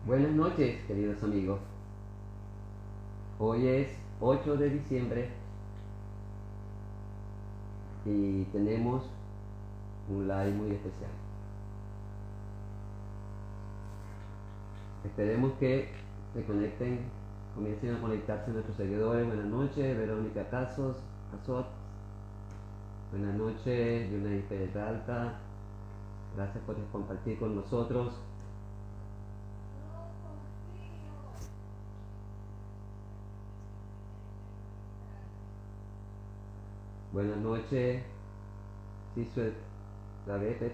Buenas noches, queridos amigos. Hoy es 8 de diciembre y tenemos un live muy especial. Esperemos que se conecten, comiencen a conectarse nuestros seguidores. Buenas noches, Verónica Casot. Buenas noches, Yunay Peralta. Gracias por compartir con nosotros. Buenas noches, Sisuet Lavete.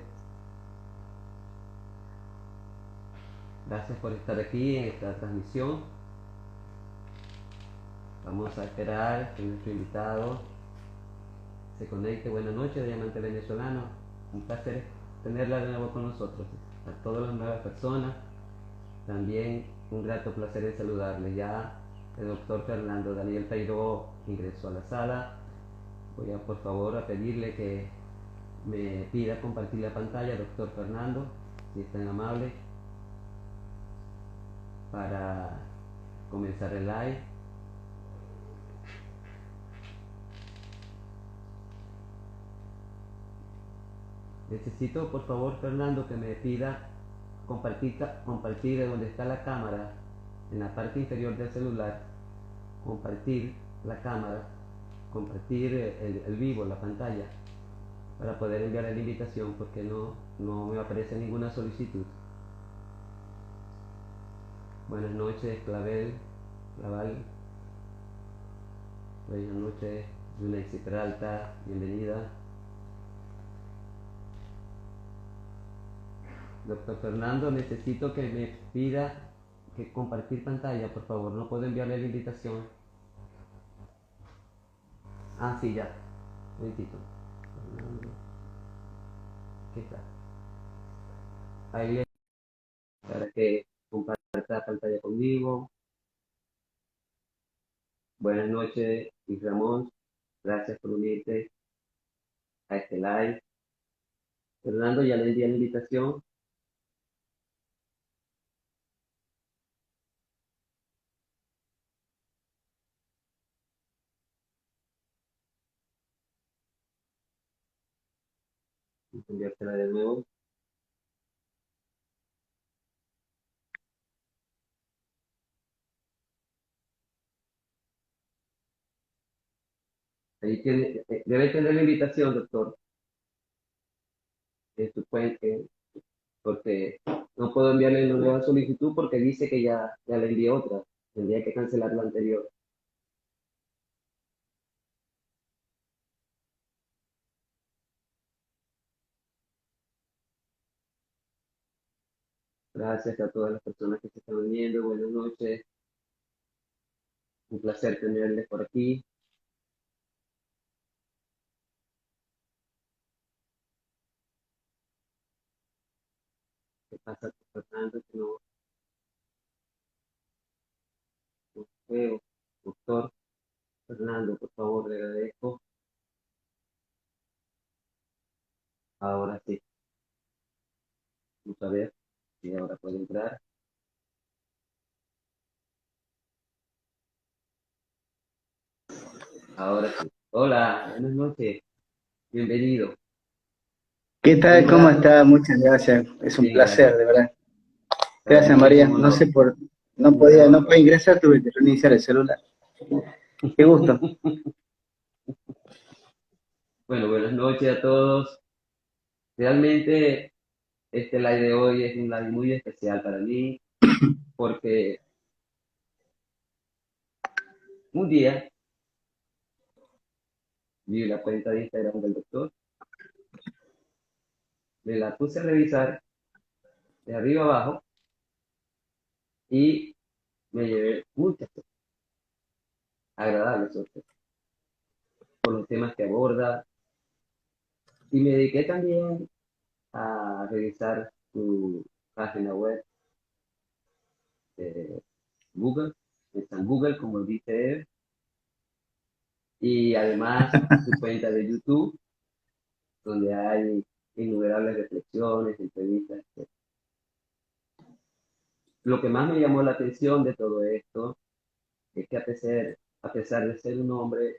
Gracias por estar aquí en esta transmisión. Vamos a esperar que nuestro invitado se conecte. Buenas noches, Diamante Venezolano. Un placer tenerla de nuevo con nosotros. A todas las nuevas personas, también un grato placer de saludarle. Ya el doctor Fernando Daniel Tairó ingresó a la sala. Voy a por favor a pedirle que me pida compartir la pantalla, doctor Fernando, si es tan amable, para comenzar el live. Necesito por favor, Fernando, que me pida compartir de donde está la cámara, en la parte inferior del celular, compartir la cámara, compartir el vivo, la pantalla, para poder enviar la invitación, porque no me aparece ninguna solicitud. Buenas noches, Claval. Buenas noches, Yunexi Peralta, bienvenida. Doctor Fernando, necesito que me pida que compartir pantalla, por favor. No puedo enviarle la invitación. Ah, sí, ya. Un momentito. Fernando. ¿Qué está? Ahí le para que comparta pantalla conmigo. Buenas noches, Luis Ramón. Gracias por unirte a este live. Fernando, ya le envié la invitación. Voy a enviársela de nuevo. Ahí tiene, debe tener la invitación, doctor, en su cuenta, porque no puedo enviarle una nueva solicitud porque dice que ya le envié otra. Tendría que cancelar la anterior. Gracias a todas las personas que se están uniendo. Buenas noches. Un placer tenerles por aquí. ¿Qué pasa, Fernando? Que no veo. Doctor Fernando, por favor, le agradezco. Ahora sí. Vamos a ver si ahora puede entrar. Ahora sí. Hola, buenas noches. Bienvenido. ¿Qué tal? Un ¿Cómo grato. está? Muchas gracias. Es un Bien, placer, gracias. de verdad. Para Gracias, mí es María. un No honor. sé no Un podía, honor. no podía ingresar, tuve que reiniciar el celular. Qué gusto. Bueno, buenas noches a todos. Realmente este live de hoy es un live muy especial para mí porque un día vi la cuenta de Instagram del doctor, me la puse a revisar de arriba abajo y me llevé muchas agradables sorpresas por los temas que aborda y me dediqué también a revisar su página web de Google, está en Google como dice él, y además su cuenta de YouTube donde hay innumerables reflexiones, entrevistas. lo que más me llamó la atención de todo esto es que a pesar de ser un hombre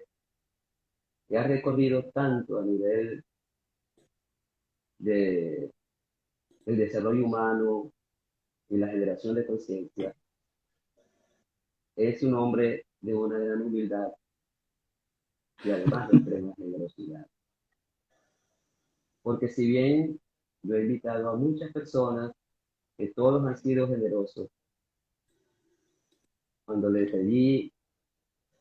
que ha recorrido tanto a nivel de el desarrollo humano y la generación de conciencia, es un hombre de una gran humildad y además de extrema generosidad. Porque si bien yo he invitado a muchas personas que todos han sido generosos, cuando le pedí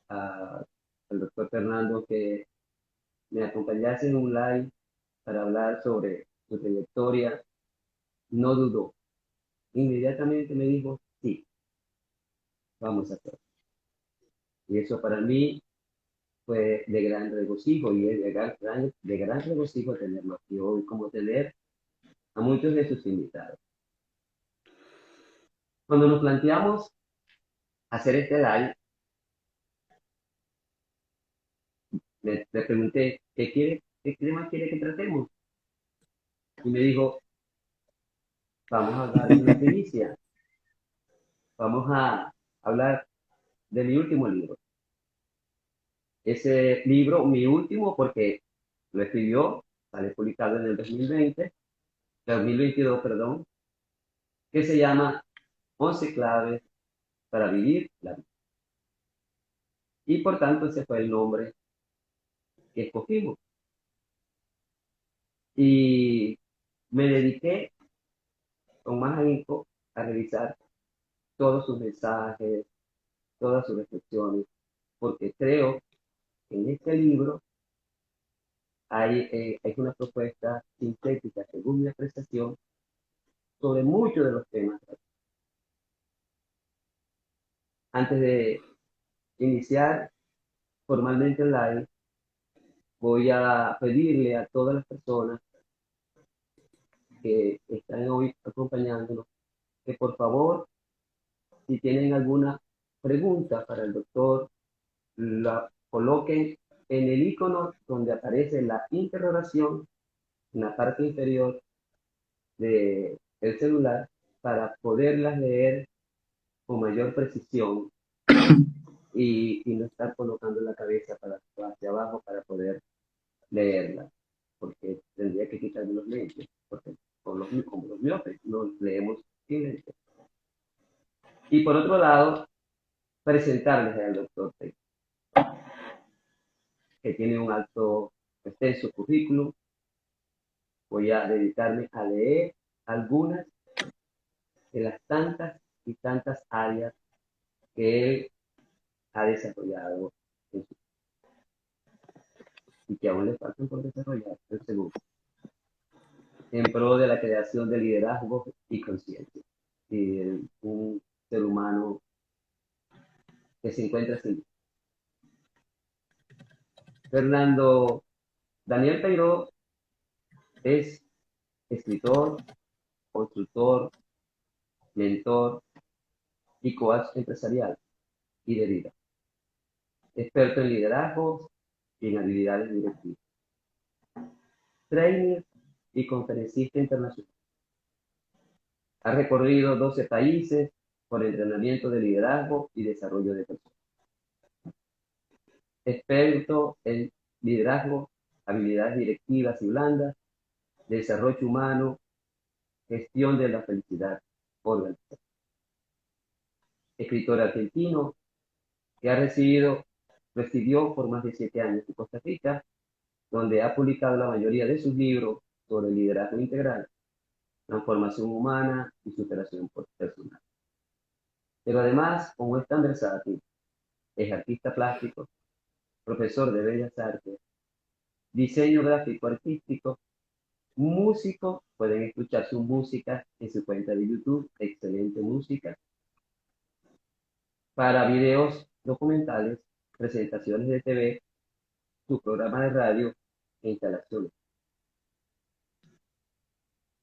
al doctor Fernando que me acompañase en un live para hablar sobre su trayectoria, no dudó. Inmediatamente me dijo, sí, vamos a hacerlo. Y eso para mí fue de gran regocijo y es de gran regocijo tenerlo aquí hoy, como tener a muchos de sus invitados. Cuando nos planteamos hacer este live, le pregunté, qué tema quiere que tratemos? Y me dijo, vamos a darle una primicia, vamos a hablar de mi último libro. Ese libro, mi último, porque lo escribió, sale publicado en el 2022, perdón, que se llama 11 claves para vivir la vida. Y por tanto ese fue el nombre que escogimos. Y me dediqué con más ahínco a revisar todos sus mensajes, todas sus reflexiones, porque creo que en este libro hay una propuesta sintética, según mi apreciación, sobre muchos de los temas. Antes de iniciar formalmente el live, voy a pedirle a todas las personas que están hoy acompañándonos que por favor, si tienen alguna pregunta para el doctor, la coloquen en el icono donde aparece la interrogación en la parte inferior del celular para poderlas leer con mayor precisión y no estar colocando la cabeza hacia abajo para poder leerla, porque tendría que quitarme los lentes, porque como los miopes no leemos sin lentes. Y por otro lado, presentarles al doctor T, que tiene un alto, extenso currículum. Voy a dedicarme a leer algunas de las tantas y tantas áreas que él ha desarrollado y que aún le faltan por desarrollar, estoy seguro, en pro de la creación de liderazgo y conciencia y de un ser humano que se encuentra sin. Fernando Daniel Peiró es escritor, constructor, mentor y coach empresarial y de vida, experto en liderazgo y en habilidades directivas, trainer y conferencista internacional. Ha recorrido 12 países por entrenamiento de liderazgo y desarrollo de personas. Experto en liderazgo, habilidades directivas y blandas, desarrollo humano, gestión de la felicidad organizacional. Escritor argentino que residió por más de 7 años en Costa Rica, donde ha publicado la mayoría de sus libros sobre liderazgo integral, transformación humana y superación personal. Pero además, como es tan versátil, es artista plástico, profesor de bellas artes, diseño gráfico artístico, músico, pueden escuchar su música en su cuenta de YouTube, excelente música, para videos documentales, presentaciones de TV, su programa de radio e instalaciones.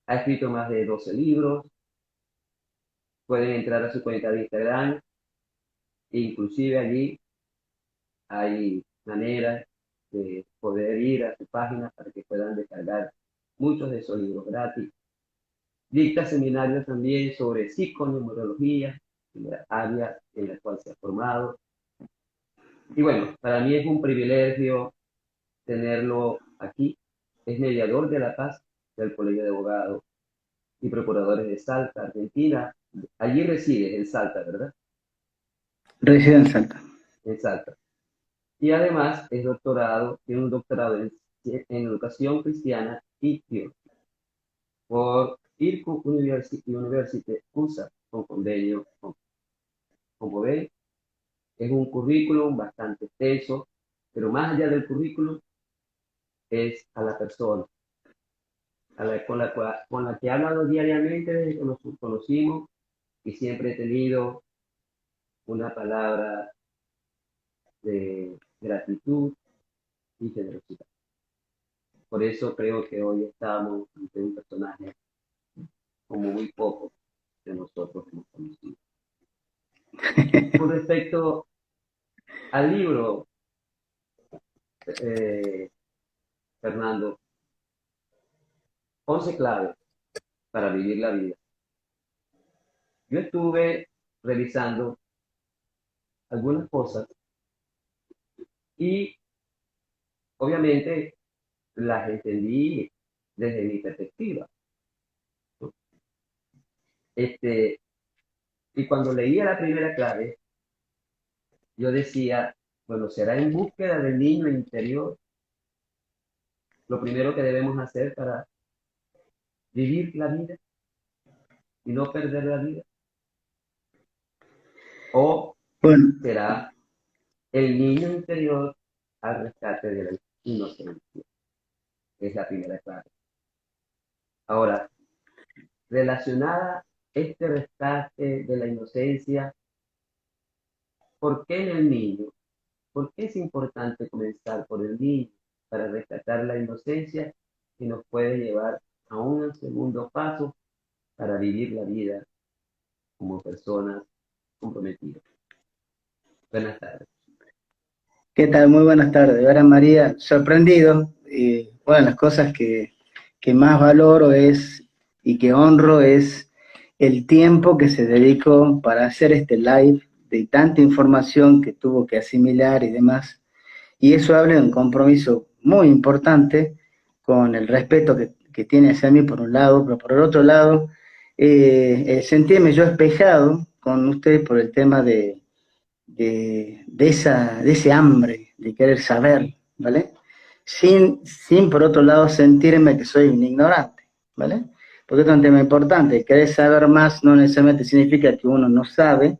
Ha escrito más de 12 libros, pueden entrar a su cuenta de Instagram, e inclusive allí hay maneras de poder ir a su página para que puedan descargar muchos de esos libros gratis. Dicta seminarios también sobre psiconeurología, la área en la cual se ha formado. Y bueno, para mí es un privilegio tenerlo aquí. Es mediador de la paz del Colegio de Abogados y Procuradores de Salta, Argentina. Allí reside, en Salta, ¿verdad? Reside en Salta. En Salta. Y además es doctorado, tiene un doctorado en educación cristiana y teología por IRCU University USA, con convenio. Como ven, es un currículum bastante extenso, pero más allá del currículum es a la persona, con la que he hablado diariamente desde que nos conocimos, y siempre he tenido una palabra de gratitud y generosidad. Por eso creo que hoy estamos ante un personaje como muy poco de nosotros hemos conocido. Con respecto al libro, Fernando, 11 claves para vivir la vida. Yo estuve revisando algunas cosas y obviamente las entendí desde mi perspectiva. Y cuando leía la primera clave, yo decía, bueno, será en búsqueda del niño interior lo primero que debemos hacer para vivir la vida y no perder la vida. O Bueno, será el niño interior al rescate de la inocencia. Es la primera clave. Ahora, relacionada este rescate de la inocencia, ¿por qué en el niño? ¿Por qué es importante comenzar por el niño para rescatar la inocencia que nos puede llevar a un segundo paso para vivir la vida como personas comprometidas? Buenas tardes. ¿qué tal? Muy buenas tardes. Ahora María, sorprendido. Bueno, las cosas que más valoro es y que honro es el tiempo que se dedicó para hacer este live de tanta información que tuvo que asimilar y demás. Y eso habla de un compromiso muy importante con el respeto que tiene hacia mí por un lado, pero por el otro lado, sentirme yo espejado con usted por el tema de ese hambre de querer saber, ¿vale? Sin por otro lado sentirme que soy un ignorante, ¿vale? Porque esto es un tema importante. Querer saber más no necesariamente significa que uno no sabe,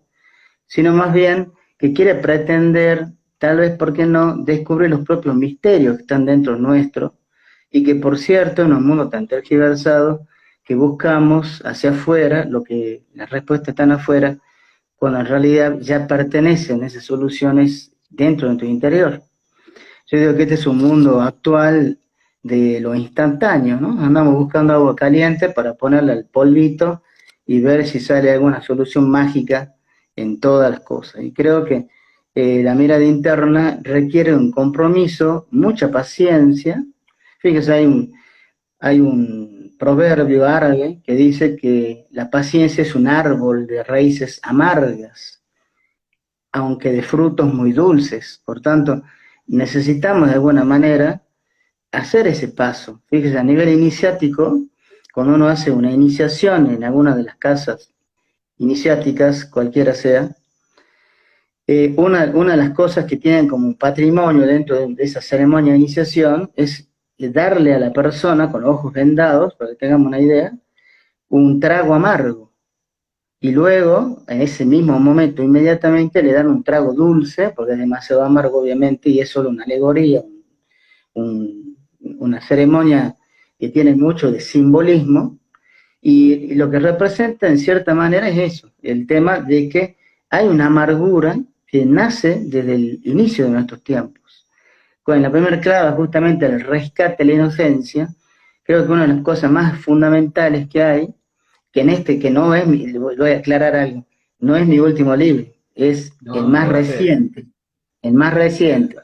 sino más bien que quiere pretender, tal vez, ¿por qué no?, descubrir los propios misterios que están dentro nuestro, y que, por cierto, en un mundo tan tergiversado, que buscamos hacia afuera, lo que las respuestas están afuera, cuando en realidad ya pertenecen esas soluciones dentro de tu interior. Yo digo que este es un mundo actual de lo instantáneo, ¿no? Andamos buscando agua caliente para ponerle al polvito y ver si sale alguna solución mágica en todas las cosas. Y creo que la mirada interna requiere un compromiso, mucha paciencia. Fíjese, hay un proverbio árabe que dice que la paciencia es un árbol de raíces amargas, aunque de frutos muy dulces. Por tanto, necesitamos de alguna manera hacer ese paso. Fíjese, a nivel iniciático, cuando uno hace una iniciación en alguna de las casas iniciáticas, cualquiera sea, una de las cosas que tienen como un patrimonio dentro de esa ceremonia de iniciación es darle a la persona, con los ojos vendados, para que tengamos una idea, un trago amargo. Y luego, en ese mismo momento, inmediatamente le dan un trago dulce, porque es demasiado amargo, obviamente, y es solo una alegoría, una ceremonia que tiene mucho de simbolismo, y lo que representa en cierta manera es eso, el tema de que hay una amargura que nace desde el inicio de nuestros tiempos. Con la primera clave, justamente el rescate de la inocencia, creo que una de las cosas más fundamentales que hay, que no es, voy a aclarar algo, no es mi último libro, es No, el no más lo va a hacer. reciente,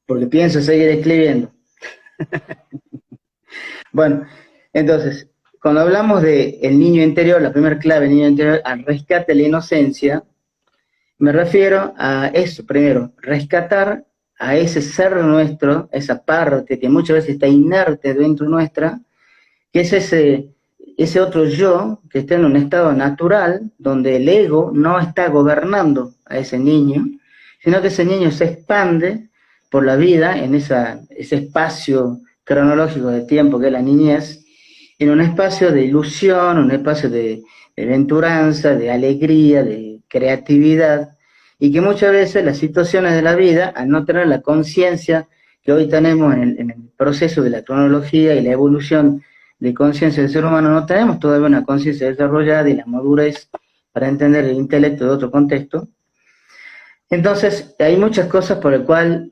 porque pienso seguir escribiendo. Bueno, entonces, cuando hablamos de el niño interior, la primera clave del niño interior, al rescate de la inocencia, me refiero a eso, primero, rescatar a ese ser nuestro, esa parte que muchas veces está inerte dentro nuestra, que es ese otro yo que está en un estado natural, donde el ego no está gobernando a ese niño, sino que ese niño se expande por la vida en ese espacio cronológico de tiempo que es la niñez, en un espacio de ilusión, un espacio de aventuranza, de alegría, de creatividad, y que muchas veces las situaciones de la vida, al no tener la conciencia que hoy tenemos en el proceso de la cronología y la evolución de conciencia del ser humano, no tenemos todavía una conciencia desarrollada y la madurez para entender el intelecto de otro contexto. Entonces, hay muchas cosas por las cuales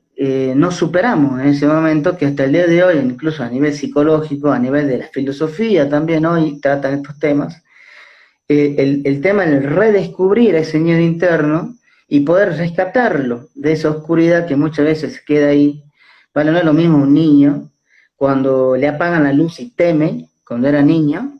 no superamos en ese momento, que hasta el día de hoy, incluso a nivel psicológico, a nivel de la filosofía también hoy tratan estos temas, el tema del redescubrir ese niño interno y poder rescatarlo de esa oscuridad que muchas veces queda ahí. Vale, no es lo mismo un niño cuando le apagan la luz y teme, cuando era niño,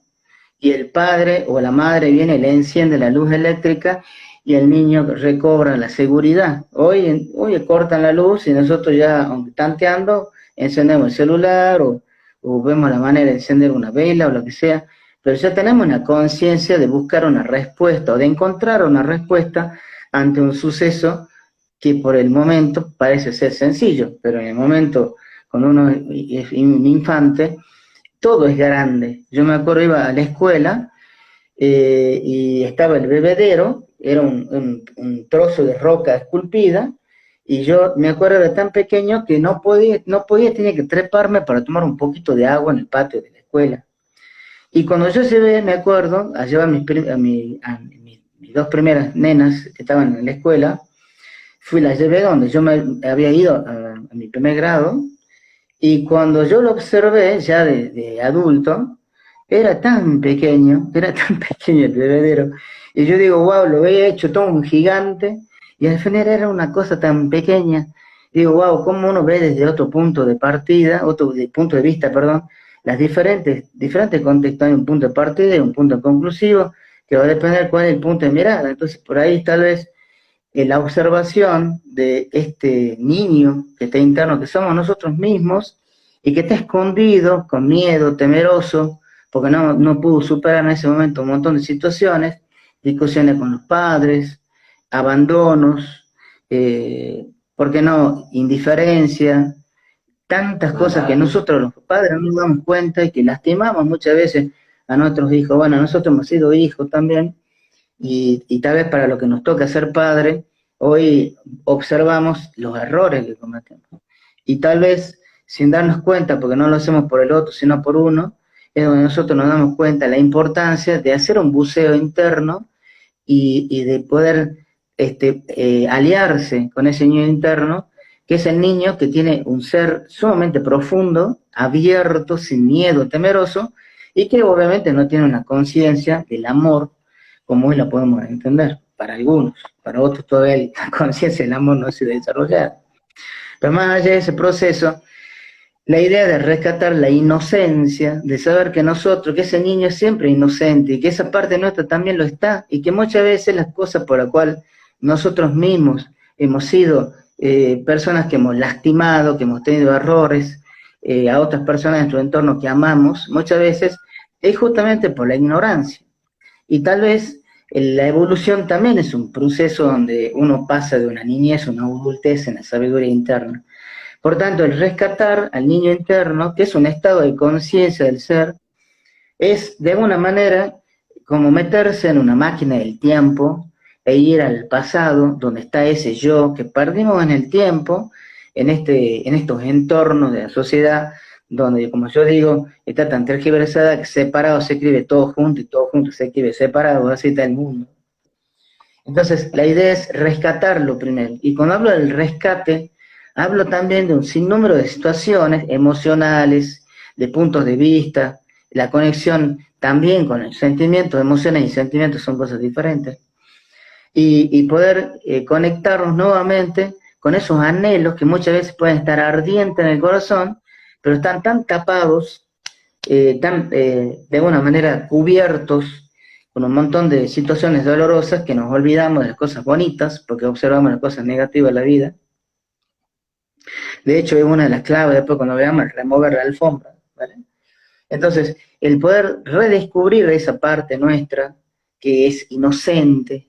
y el padre o la madre viene y le enciende la luz eléctrica y el niño recobra la seguridad. Hoy cortan la luz y nosotros ya, aunque tanteando, encendemos el celular o vemos la manera de encender una vela o lo que sea, pero ya tenemos una conciencia de buscar una respuesta o de encontrar una respuesta ante un suceso que por el momento parece ser sencillo, pero en el momento cuando uno es un infante, todo es grande. Yo me acuerdo, iba a la escuela y estaba el bebedero, era un trozo de roca esculpida, y yo me acuerdo, era tan pequeño que no podía, tenía que treparme para tomar un poquito de agua en el patio de la escuela. Y cuando yo llevé, me acuerdo, a llevar a mis dos primeras nenas que estaban en la escuela, las llevé donde yo me había ido a mi primer grado, y cuando yo lo observé ya de adulto, era tan pequeño el bebedero, y yo digo, wow, lo había hecho todo un gigante, y al final era una cosa tan pequeña. Digo, wow, cómo uno ve desde otro punto de partida, punto de vista, perdón, las diferentes contextos. Hay un punto de partida y un punto conclusivo, que va a depender cuál es el punto de mirada. Entonces, por ahí tal vez la observación de este niño que está interno, que somos nosotros mismos, y que está escondido, con miedo, temeroso, porque no pudo superar en ese momento un montón de situaciones, discusiones con los padres, abandonos, ¿por qué no?, indiferencia, tantas cosas que nosotros los padres no nos damos cuenta y que lastimamos muchas veces a nuestros hijos. Bueno, nosotros hemos sido hijos también, y tal vez para lo que nos toca ser padre, hoy observamos los errores que cometemos. Y tal vez, sin darnos cuenta, porque no lo hacemos por el otro, sino por uno, es donde nosotros nos damos cuenta de la importancia de hacer un buceo interno y de poder aliarse con ese niño interno, que es el niño que tiene un ser sumamente profundo, abierto, sin miedo, temeroso, y que obviamente no tiene una conciencia del amor como hoy la podemos entender, para algunos. Para otros todavía la conciencia del amor no ha sido desarrollada. Pero más allá de ese proceso, la idea de rescatar la inocencia, de saber que nosotros, que ese niño es siempre inocente, y que esa parte nuestra también lo está, y que muchas veces las cosas por las cuales nosotros mismos hemos sido personas que hemos lastimado, que hemos tenido errores, a otras personas en nuestro entorno que amamos, muchas veces es justamente por la ignorancia. Y tal vez la evolución también es un proceso donde uno pasa de una niñez a una adultez en la sabiduría interna. Por tanto, el rescatar al niño interno, que es un estado de conciencia del ser, es de alguna manera como meterse en una máquina del tiempo e ir al pasado, donde está ese yo que perdimos en el tiempo, en estos entornos de la sociedad, donde, como yo digo, está tan tergiversada que separado se escribe todo junto y todo junto se escribe separado, así está el mundo. Entonces, la idea es rescatarlo primero. Y cuando hablo del rescate, hablo también de un sinnúmero de situaciones emocionales, de puntos de vista, la conexión también con el sentimiento, emociones y sentimientos son cosas diferentes. Y poder conectarnos nuevamente con esos anhelos que muchas veces pueden estar ardientes en el corazón, pero están tan tapados están de alguna manera cubiertos con un montón de situaciones dolorosas que nos olvidamos de las cosas bonitas porque observamos las cosas negativas de la vida. De hecho, es una de las claves después cuando veamos el remover la alfombra, ¿vale? Entonces, el poder redescubrir esa parte nuestra que es inocente,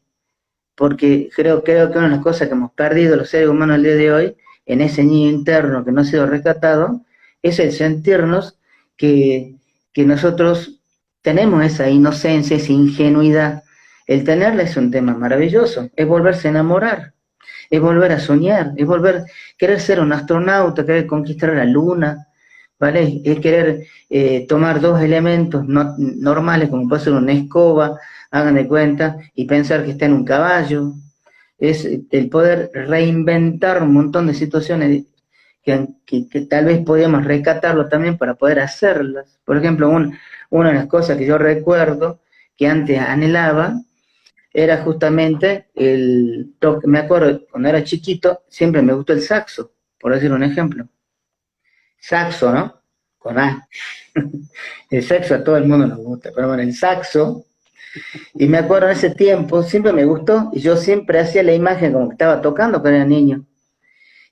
porque creo que una de las cosas que hemos perdido los seres humanos el día de hoy, en ese niño interno que no ha sido rescatado, es el sentirnos que nosotros tenemos esa inocencia, esa ingenuidad. El tenerla es un tema maravilloso, es volverse a enamorar, es volver a soñar, es querer ser un astronauta, querer conquistar la luna, ¿vale? Es querer tomar dos elementos normales, como puede ser una escoba, hagan de cuenta, y pensar que está en un caballo. Es el poder reinventar un montón de situaciones que tal vez podíamos rescatarlo también para poder hacerlas. Por ejemplo, una de las cosas que yo recuerdo que antes anhelaba era justamente el toque. Me acuerdo, cuando era chiquito, siempre me gustó el saxo, por decir un ejemplo. Saxo, ¿no? Con A. El saxo a todo el mundo nos gusta, pero bueno, el saxo. Y me acuerdo en ese tiempo, siempre me gustó, y yo siempre hacía la imagen como que estaba tocando cuando era niño.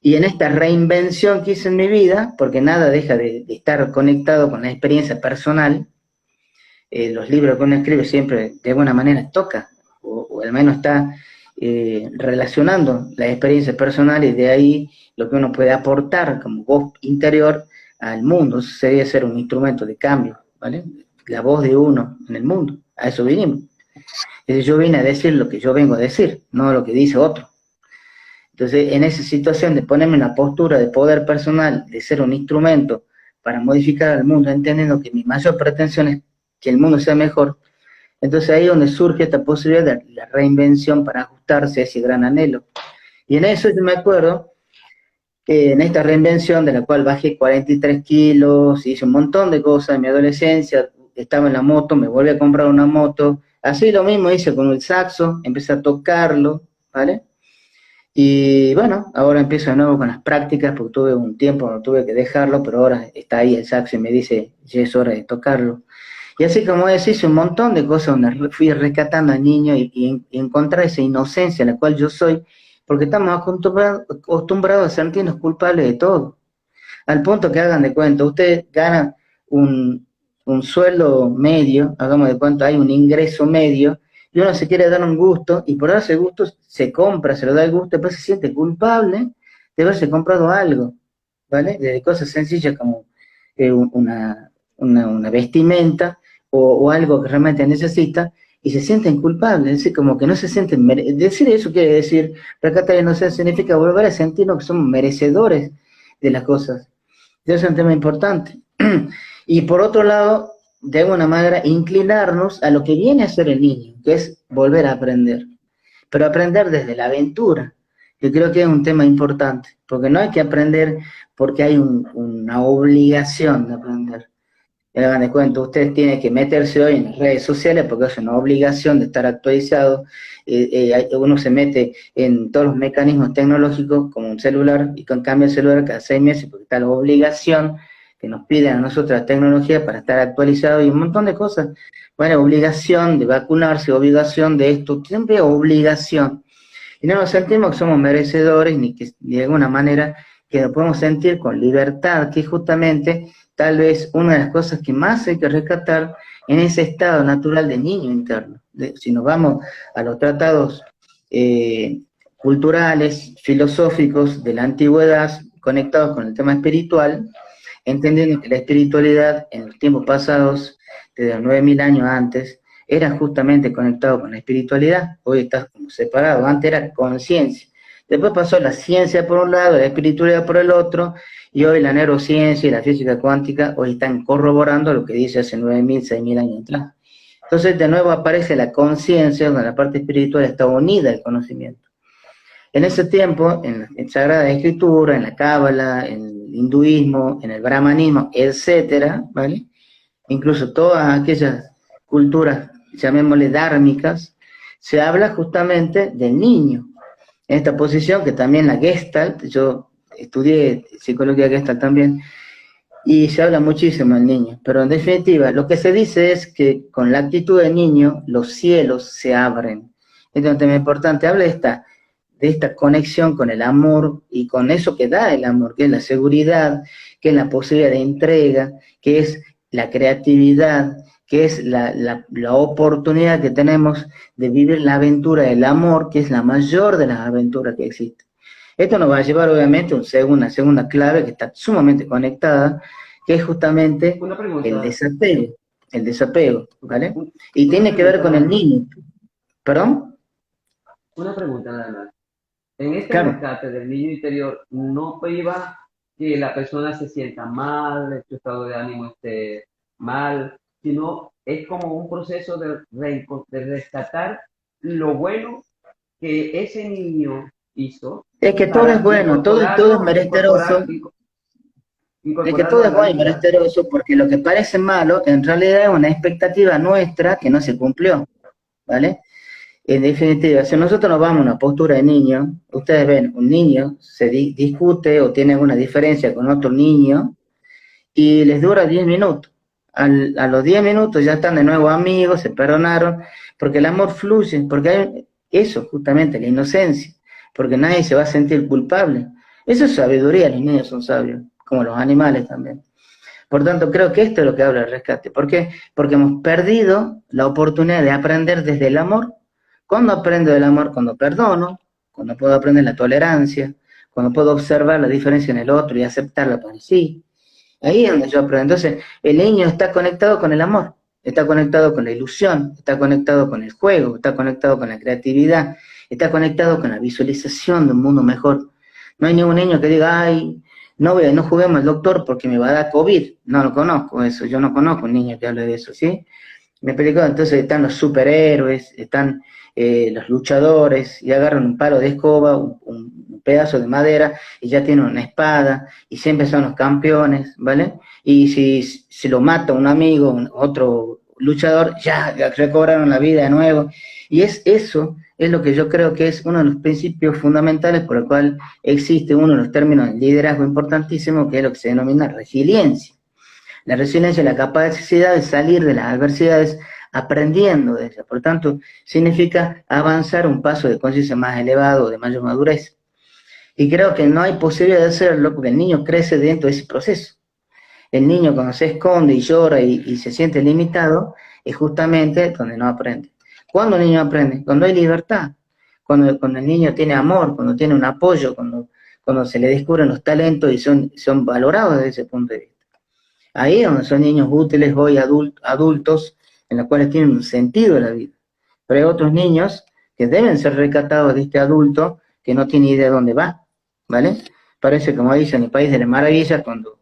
Y en esta reinvención que hice en mi vida, porque nada deja de estar conectado con la experiencia personal, los libros que uno escribe siempre de alguna manera toca, o al menos está relacionando la experiencia personal y de ahí lo que uno puede aportar como voz interior al mundo. Eso sería ser un instrumento de cambio, ¿vale? La voz de uno en el mundo, a eso vinimos. Entonces yo vine a decir lo que yo vengo a decir, no lo que dice otro. Entonces, en esa situación de ponerme en la postura de poder personal, de ser un instrumento para modificar al mundo, entendiendo que mi mayor pretensión es que el mundo sea mejor, entonces ahí es donde surge esta posibilidad de la reinvención para ajustarse a ese gran anhelo. Y en eso yo me acuerdo que en esta reinvención, de la cual bajé 43 kilos, hice un montón de cosas en mi adolescencia, estaba en la moto, me volví a comprar una moto, así lo mismo hice con el saxo, empecé a tocarlo, ¿vale? Y bueno, ahora empiezo de nuevo con las prácticas, porque tuve un tiempo, no tuve que dejarlo, pero ahora está ahí el saxo y me dice, ya es hora de tocarlo. Y así como hice un montón de cosas donde fui rescatando al niño y encontrar esa inocencia en la cual yo soy, porque estamos acostumbrados a sentirnos culpables de todo. Al punto que hagan de cuenta, usted gana un sueldo medio, hagamos de cuenta, hay un ingreso medio, y uno se quiere dar un gusto, y por darse gusto se compra, se lo da el gusto, después se siente culpable de haberse comprado algo, ¿vale? Desde cosas sencillas como una vestimenta o algo que realmente necesita, y se sienten culpables, es decir, como que no se sienten, decir eso quiere decir, rescatar la inocencia significa volver a sentirnos que somos merecedores de las cosas. Eso es un tema importante. Y por otro lado, de alguna manera, inclinarnos a lo que viene a ser el niño, que es volver a aprender. Pero aprender desde la aventura. Yo creo que es un tema importante, porque no hay que aprender porque hay una obligación de aprender. Hagan de cuenta, ustedes tienen que meterse hoy en las redes sociales porque es una obligación de estar actualizado. Uno se mete en todos los mecanismos tecnológicos como un celular y cambia el celular cada 6 meses porque está la obligación que nos piden a nosotros la tecnología para estar actualizado y un montón de cosas. Bueno, obligación de vacunarse, obligación de esto, siempre obligación. Y no nos sentimos que somos merecedores ni que de alguna manera que nos podemos sentir con libertad, que justamente tal vez una de las cosas que más hay que rescatar en ese estado natural de niño interno. Si nos vamos a los tratados culturales, filosóficos de la antigüedad, conectados con el tema espiritual, entendiendo que la espiritualidad en los tiempos pasados, desde los 9000 años antes, era justamente conectado con la espiritualidad, hoy está como separado, antes era conciencia. Después pasó la ciencia por un lado, la espiritualidad por el otro, y hoy la neurociencia y la física cuántica hoy están corroborando lo que dice hace 9000, 6000 años atrás. Entonces de nuevo aparece la conciencia, donde la parte espiritual está unida al conocimiento. En ese tiempo, en la Sagrada Escritura, en la Cábala, en el hinduismo, en el brahmanismo, etcétera, ¿vale? Incluso todas aquellas culturas, llamémosle dármicas, se habla justamente del niño. En esta posición que también la Gestalt, yo estudié psicología Gestalt también, y se habla muchísimo del niño, pero en definitiva lo que se dice es que con la actitud del niño los cielos se abren. Entonces, un tema importante, habla de esta conexión con el amor y con eso que da el amor, que es la seguridad, que es la posibilidad de entrega, que es la creatividad, que es la oportunidad que tenemos de vivir la aventura del amor, que es la mayor de las aventuras que existen. Esto nos va a llevar obviamente a una segunda clave que está sumamente conectada, que es justamente Una pregunta, el desapego, ¿vale? Y una tiene que ver pregunta con nada el más. niño. ¿Perdón? Una pregunta nada más. En este Claro. rescate del niño interior, no priva que la persona se sienta mal, su estado de ánimo esté mal, sino es como un proceso de rescatar lo bueno que ese niño hizo Es que todo es para bueno, todo es merecedoroso. Es que todo incorporarlo a es la bueno y vida. merecedoroso porque lo que parece malo en realidad es una expectativa nuestra que no se cumplió, ¿vale? En definitiva, si nosotros nos vamos a una postura de niño, ustedes ven, un niño se discute o tiene alguna diferencia con otro niño y les dura 10 minutos. A los 10 minutos ya están de nuevo amigos, se perdonaron, porque el amor fluye, porque hay eso, justamente, la inocencia, porque nadie se va a sentir culpable. Eso es sabiduría, los niños son sabios, como los animales también. Por tanto, creo que esto es lo que habla el rescate. ¿Por qué? Porque hemos perdido la oportunidad de aprender desde el amor. ¿Cuándo aprendo del amor? Cuando perdono, cuando puedo aprender la tolerancia, cuando puedo observar la diferencia en el otro y aceptarla para sí. Ahí es donde yo aprendo. Entonces, el niño está conectado con el amor, está conectado con la ilusión, está conectado con el juego, está conectado con la creatividad, está conectado con la visualización de un mundo mejor. No hay ningún niño que diga, ay, no juguemos al doctor porque me va a dar COVID. No lo conozco eso, yo no conozco un niño que hable de eso, ¿sí? Me explicó, entonces están los superhéroes, están los luchadores, y agarran un palo de escoba, un pedazo de madera, y ya tienen una espada, y siempre son los campeones, ¿vale? Y si lo mata un amigo, otro luchador, ya recobraron la vida de nuevo. Y eso es lo que yo creo que es uno de los principios fundamentales por el cual existe uno de los términos de liderazgo importantísimo, que es lo que se denomina resiliencia. La resiliencia es la capacidad de salir de las adversidades aprendiendo de ellas. Por tanto, significa avanzar un paso de conciencia más elevado, de mayor madurez. Y creo que no hay posibilidad de hacerlo porque el niño crece dentro de ese proceso. El niño cuando se esconde y llora y se siente limitado, es justamente donde no aprende. ¿Cuándo el niño aprende? Cuando hay libertad, cuando el niño tiene amor, cuando tiene un apoyo, cuando se le descubren los talentos y son valorados desde ese punto de vista. Ahí es donde son niños útiles hoy adultos, en los cuales tienen un sentido de la vida. Pero hay otros niños que deben ser rescatados de este adulto que no tiene idea de dónde va, ¿vale? Parece, como dice en el País de las Maravillas, cuando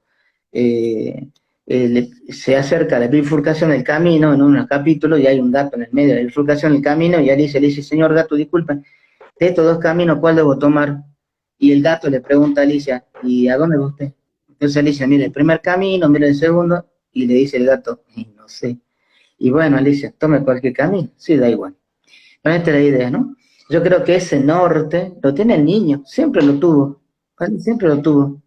se acerca la bifurcación del camino en unos capítulos y hay un gato en el medio de la bifurcación del camino y Alicia le dice, señor gato, disculpe, de estos dos caminos, ¿cuál debo tomar? Y el gato le pregunta a Alicia, ¿y a dónde va usted? Entonces Alicia mira el primer camino, mira el segundo, y le dice el gato, no sé. Y bueno, Alicia, tome cualquier camino, sí, da igual. Pero esta es la idea, ¿no? Yo creo que ese norte lo tiene el niño, siempre lo tuvo, ¿vale? Siempre lo tuvo.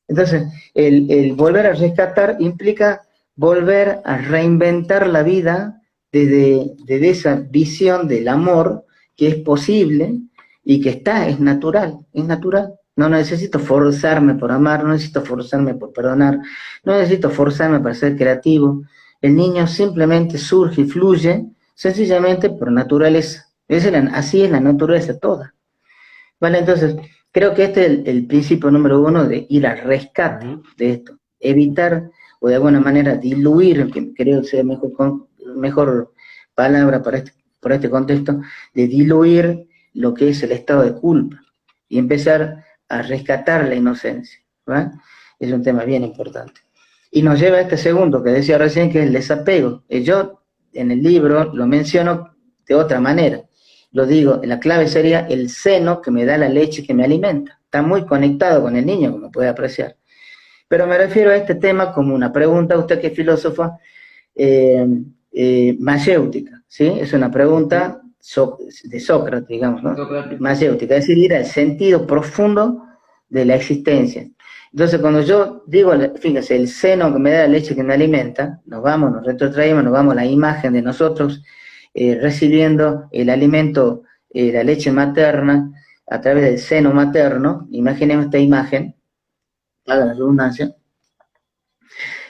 Entonces, el volver a rescatar implica volver a reinventar la vida desde esa visión del amor que es posible y que es natural, es natural. No necesito forzarme por amar, no necesito forzarme por perdonar, no necesito forzarme para ser creativo. El niño simplemente surge y fluye sencillamente por naturaleza. Así es la naturaleza toda. Vale, entonces, creo que este es el principio número uno de ir al rescate de esto. Evitar o de alguna manera diluir, que creo que sea mejor palabra para este contexto, de diluir lo que es el estado de culpa y empezar a rescatar la inocencia. ¿Va? Es un tema bien importante. Y nos lleva a este segundo que decía recién, que es el desapego. Yo en el libro lo menciono de otra manera. Lo digo, la clave sería el seno que me da la leche que me alimenta. Está muy conectado con el niño, como puede apreciar. Pero me refiero a este tema como una pregunta, usted que es filósofa, mayéutica, ¿sí? Es una pregunta de Sócrates, digamos, ¿no? Sócrates. Mayéutica, es decir, ir al sentido profundo de la existencia. Entonces, cuando yo digo, fíjese, el seno que me da la leche que me alimenta, nos retrotraemos, nos vamos a la imagen de nosotros recibiendo el alimento, la leche materna, a través del seno materno. Imaginemos esta imagen, haga la redundancia.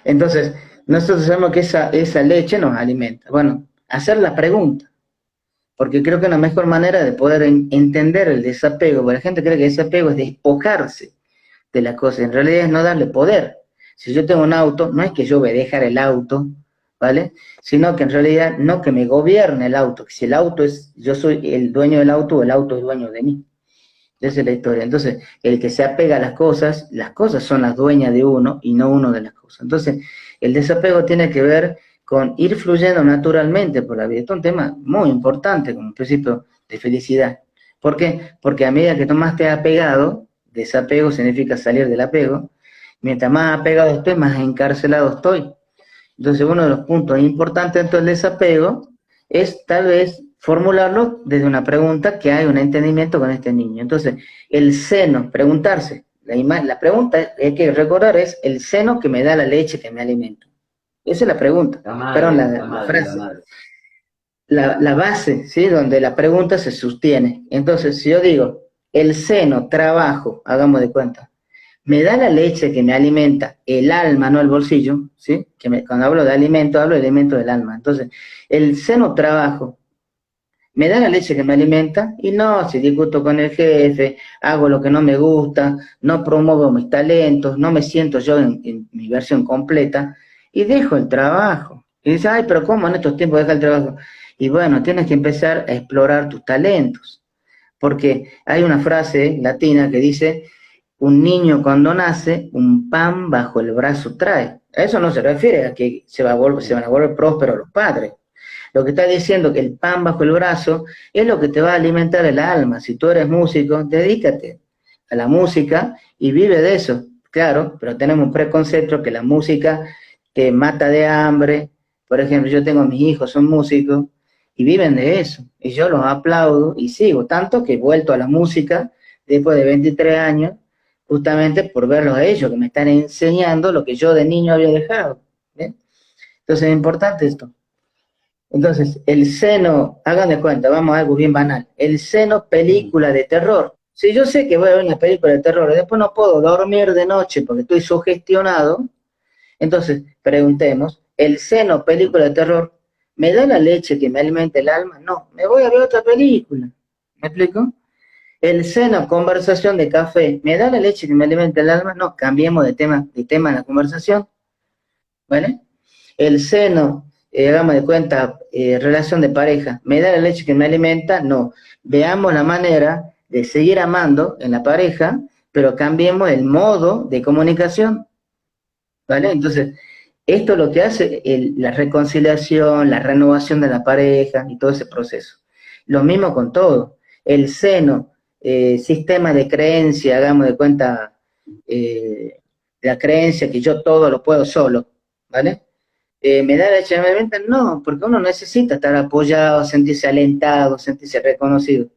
Entonces, nosotros sabemos que esa leche nos alimenta. Bueno, hacer la pregunta, porque creo que una mejor manera de poder entender el desapego, porque la gente cree que el desapego es despojarse de la cosa, en realidad es no darle poder. Si yo tengo un auto, no es que yo voy a dejar el auto, ¿vale? Sino que en realidad no que me gobierne el auto, que si el auto es, yo soy el dueño del auto o el auto es dueño de mí. Esa es la historia. Entonces, el que se apega a las cosas son las dueñas de uno y no uno de las cosas. Entonces, el desapego tiene que ver con ir fluyendo naturalmente por la vida. Esto es un tema muy importante como principio de felicidad. ¿Por qué? Porque a medida que tú más te has apegado, desapego significa salir del apego, mientras más apegado estoy, más encarcelado estoy. Entonces, uno de los puntos importantes dentro del desapego es tal vez formularlo desde una pregunta que hay un entendimiento con este niño. Entonces, el seno, preguntarse, la pregunta que hay que recordar es el seno que me da la leche que me alimenta. Esa es la pregunta, perdón, la frase. La base, ¿sí? Donde la pregunta se sostiene. Entonces, si yo digo, el seno, trabajo, hagamos de cuenta, me da la leche que me alimenta el alma, no el bolsillo, ¿sí? Cuando hablo de alimento del alma. Entonces, el seno, trabajo, me da la leche que me alimenta, y no, si discuto con el jefe, hago lo que no me gusta, no promuevo mis talentos, no me siento yo en mi versión completa, y dejo el trabajo. Y dice, ay, pero ¿cómo en estos tiempos deja el trabajo? Y bueno, tienes que empezar a explorar tus talentos, porque hay una frase latina que dice, un niño cuando nace, un pan bajo el brazo trae. A eso no se refiere a que se van a volver prósperos los padres. Lo que está diciendo que el pan bajo el brazo es lo que te va a alimentar el alma. Si tú eres músico, dedícate a la música y vive de eso. Claro, pero tenemos un preconcepto que la música te mata de hambre. Por ejemplo, yo tengo mis hijos, son músicos, y viven de eso. Y yo los aplaudo y sigo, tanto que he vuelto a la música después de 23 años, justamente por verlos a ellos, que me están enseñando lo que yo de niño había dejado. ¿Bien? Entonces es importante esto. Entonces, el seno, hagan de cuenta, vamos a algo bien banal, el seno película de terror. Si yo sé que voy a ver una película de terror y después no puedo dormir de noche porque estoy sugestionado, entonces preguntemos, ¿el seno película de terror me da la leche que me alimenta el alma? No, me voy a ver otra película. ¿Me explico? El seno conversación de café, ¿me da la leche que me alimenta el alma? No, cambiemos de tema en la conversación. ¿Vale? El seno, hagamos de cuenta, relación de pareja, ¿me da la leche que me alimenta? No. Veamos la manera de seguir amando en la pareja, pero cambiemos el modo de comunicación, ¿vale? Entonces, esto es lo que hace la reconciliación, la renovación de la pareja y todo ese proceso. Lo mismo con todo. El seno, sistema de creencia, hagamos de cuenta, la creencia que yo todo lo puedo solo, ¿vale? ¿Me da leche de alimenta? No, porque uno necesita estar apoyado, sentirse alentado, sentirse reconocido.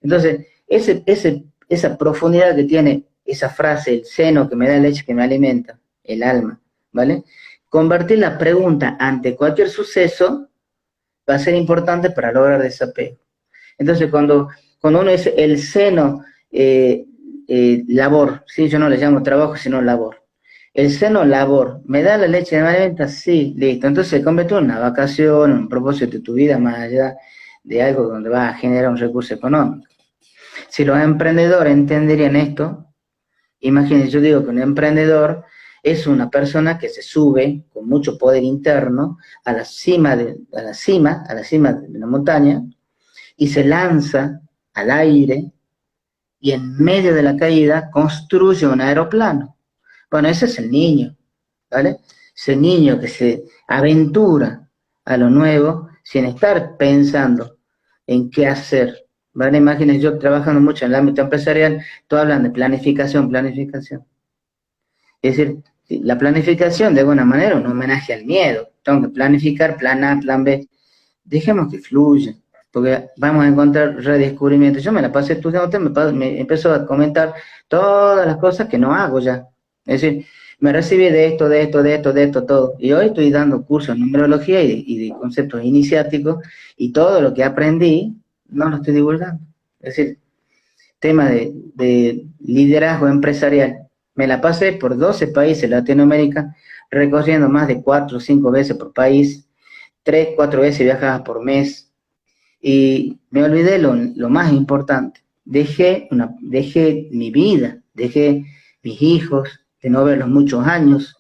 Entonces, esa profundidad que tiene esa frase, el seno que me da leche que me alimenta, el alma, ¿vale? Convertir la pregunta ante cualquier suceso va a ser importante para lograr desapego. Entonces, cuando uno dice el seno, labor, ¿sí? Yo no le llamo trabajo, sino labor. El seno labor, ¿me da la leche de alimenta? Sí, listo. Entonces se convirtió en una vacación, un propósito de tu vida, más allá de algo donde vas a generar un recurso económico. Si los emprendedores entenderían esto, imagínense, yo digo que un emprendedor es una persona que se sube con mucho poder interno a la cima de la montaña y se lanza al aire y en medio de la caída construye un aeroplano. Bueno, ese es el niño, ¿vale? Ese niño que se aventura a lo nuevo sin estar pensando en qué hacer, ¿vale? Imagínense, yo trabajando mucho en el ámbito empresarial, todos hablan de planificación. Es decir, la planificación de alguna manera es un homenaje al miedo. Tengo que planificar, plan A, plan B. Dejemos que fluya, porque vamos a encontrar redescubrimientos. Yo me la pasé estudiando, me empezó a comentar todas las cosas que no hago ya. Es decir, me recibí de esto, de esto, de esto, de esto, todo. Y hoy estoy dando cursos de numerología y de conceptos iniciáticos, y todo lo que aprendí no lo estoy divulgando. Es decir, tema de liderazgo empresarial. Me la pasé por 12 países de Latinoamérica, recorriendo más de 4 o 5 veces por país, 3, 4 veces viajaba por mes, y me olvidé lo más importante. Dejé mi vida, dejé mis hijos, de no verlos muchos años,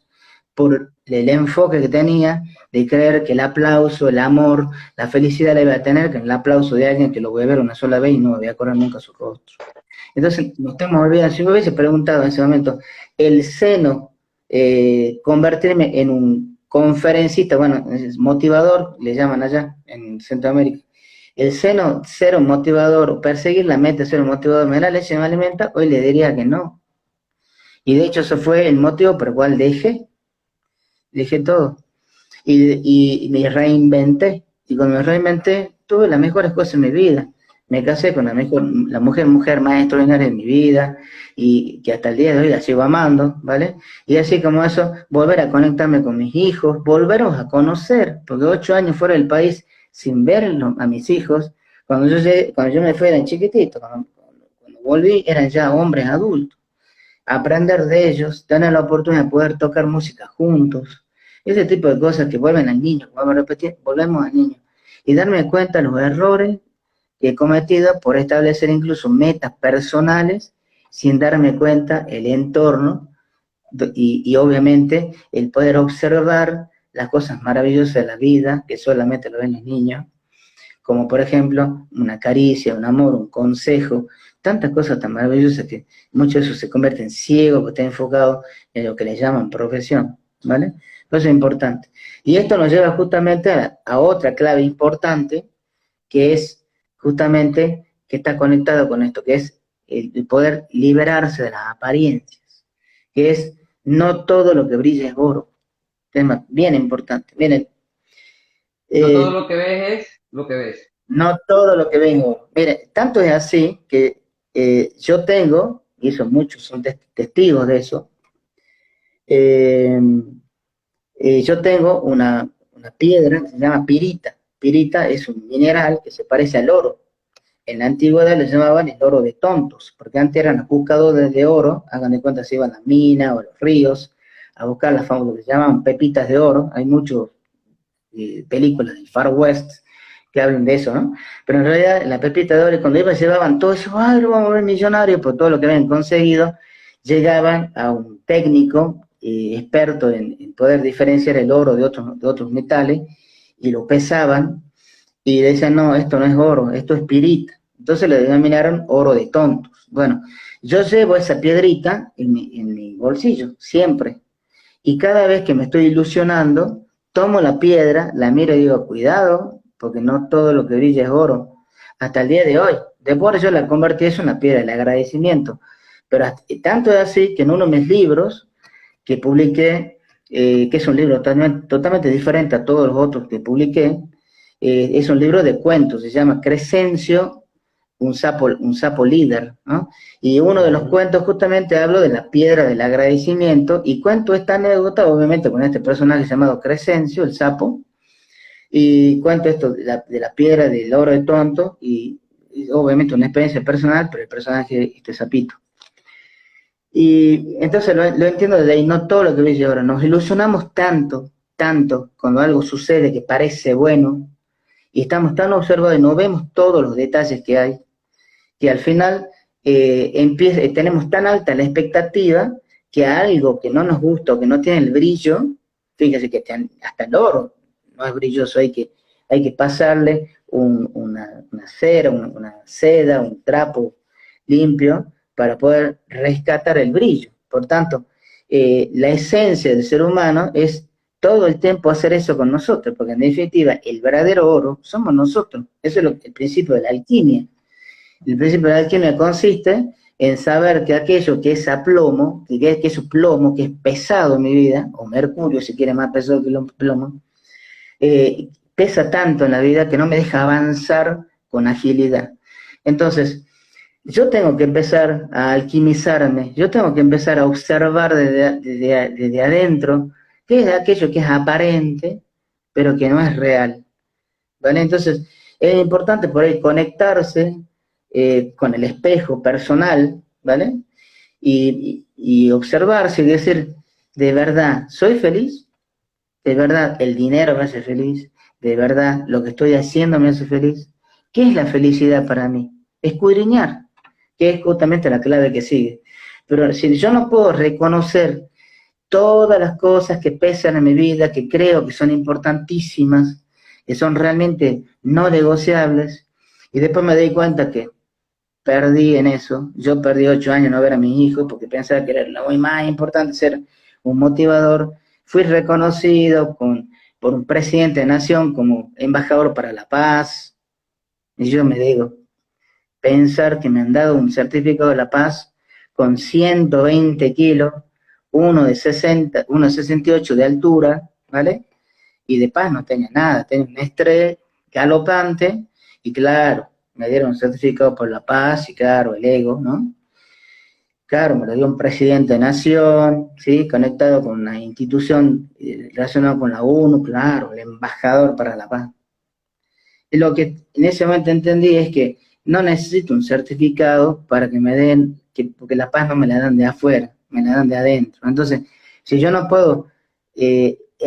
por el enfoque que tenía de creer que el aplauso, el amor, la felicidad la iba a tener, que el aplauso de alguien que lo voy a ver una sola vez y no me voy a acordar nunca su rostro. Entonces, nos estamos olvidando, si me hubiese preguntado en ese momento, el seno, convertirme en un conferencista, bueno, es motivador, le llaman allá en Centroamérica, el seno, ser un motivador, perseguir la meta, ser un motivador, me da leche, me alimenta, hoy le diría que no. Y de hecho, eso fue el motivo por el cual dejé todo. Y me reinventé. Y cuando me reinventé, tuve las mejores cosas en mi vida. Me casé con la mujer más extraordinaria de mi vida, y que hasta el día de hoy la sigo amando, ¿vale? Y así como eso, volver a conectarme con mis hijos, volverlos a conocer, porque 8 años fuera del país sin ver a mis hijos. Cuando yo me fui eran chiquititos, cuando volví eran ya hombres adultos. Aprender de ellos, tener la oportunidad de poder tocar música juntos, ese tipo de cosas que vuelven al niño, vuelvo a repetir, volvemos al niño, y darme cuenta de los errores que he cometido por establecer incluso metas personales sin darme cuenta el entorno, y obviamente el poder observar las cosas maravillosas de la vida que solamente lo ven los niños, como por ejemplo una caricia, un amor, un consejo, tantas cosas tan maravillosas que muchos de eso se convierten ciegos porque están enfocados en lo que les llaman profesión, ¿vale? Eso es importante. Y esto nos lleva justamente a otra clave importante, que es justamente que está conectado con esto, que es el poder liberarse de las apariencias, que es no todo lo que brilla es oro. Tema bien importante. Miren, No todo lo que ves es lo que ves. no todo lo que vengo. Mire, tanto es así que yo tengo, y eso muchos son testigos de eso, eh, yo tengo una piedra que se llama pirita. Pirita es un mineral que se parece al oro. En la antigüedad le llamaban el oro de tontos, porque antes eran los buscadores de oro, hagan de cuenta se iban a la mina o a los ríos a buscar las famosas que se llaman pepitas de oro. Hay muchas películas del Far West que hablan de eso, ¿no? Pero en realidad la pepita de oro, cuando iban llevaban todo eso, ¡ay, lo vamos a ver millonarios! Por todo lo que habían conseguido, llegaban a un técnico experto en poder diferenciar el oro de otros metales, y lo pesaban, y decían, no, esto no es oro, esto es pirita. Entonces le denominaron oro de tontos. Bueno, yo llevo esa piedrita en mi bolsillo, siempre. Y cada vez que me estoy ilusionando, tomo la piedra, la miro y digo, cuidado, porque no todo lo que brilla es oro. Hasta el día de hoy. Después yo la convertí eso en una piedra del agradecimiento. Pero tanto es así que en uno de mis libros que publiqué, que es un libro totalmente diferente a todos los otros que publiqué, es un libro de cuentos, se llama Crescencio, un sapo líder, ¿no? Y uno de los cuentos justamente hablo de la piedra del agradecimiento, y cuento esta anécdota, obviamente, con este personaje llamado Crescencio, el sapo, y cuento esto de la piedra del oro de tonto, y obviamente una experiencia personal, pero el personaje, este sapito. Y entonces lo entiendo desde ahí, no todo lo que brilla ahora, nos ilusionamos tanto, tanto, cuando algo sucede que parece bueno, y estamos tan observados y no vemos todos los detalles que hay, que al final tenemos tan alta la expectativa que a algo que no nos gusta o que no tiene el brillo, fíjese que hasta el oro no es brilloso, hay que pasarle una cera, una seda, un trapo limpio para poder rescatar el brillo. Por tanto, la esencia del ser humano es todo el tiempo hacer eso con nosotros, porque en definitiva el verdadero oro somos nosotros. Eso es el principio de la alquimia. El principio de la alquimia consiste en saber que aquello que es a plomo, que es un plomo, que es pesado en mi vida, o mercurio si quiere más pesado que el plomo, pesa tanto en la vida que no me deja avanzar con agilidad. Entonces, yo tengo que empezar a alquimizarme, yo tengo que empezar a observar desde adentro qué es aquello que es aparente, pero que no es real, ¿vale? Entonces, es importante por ahí conectarse con el espejo personal, ¿vale? Y observarse y decir, ¿de verdad soy feliz? ¿De verdad el dinero me hace feliz? ¿De verdad lo que estoy haciendo me hace feliz? ¿Qué es la felicidad para mí? Escudriñar, que es justamente la clave que sigue. Pero si yo no puedo reconocer todas las cosas que pesan en mi vida, que creo que son importantísimas, que son realmente no negociables, y después me doy cuenta que perdí en eso, yo perdí 8 años no ver a mis hijos porque pensaba que era lo muy más importante ser un motivador, fui reconocido por un presidente de nación como embajador para la paz, y yo me digo, pensar que me han dado un certificado de la paz con 120 kilos, uno de 68 de altura, ¿vale? Y de paz no tenía nada, tenía un estrés galopante, y claro, me dieron un certificado por la paz, y claro, el ego, ¿no? Claro, me lo dio un presidente de nación, ¿sí? Conectado con una institución relacionada con la ONU, claro, el embajador para la paz. Y lo que en ese momento entendí es que no necesito un certificado para que me den, porque la paz no me la dan de afuera, me la dan de adentro. Entonces, si yo no puedo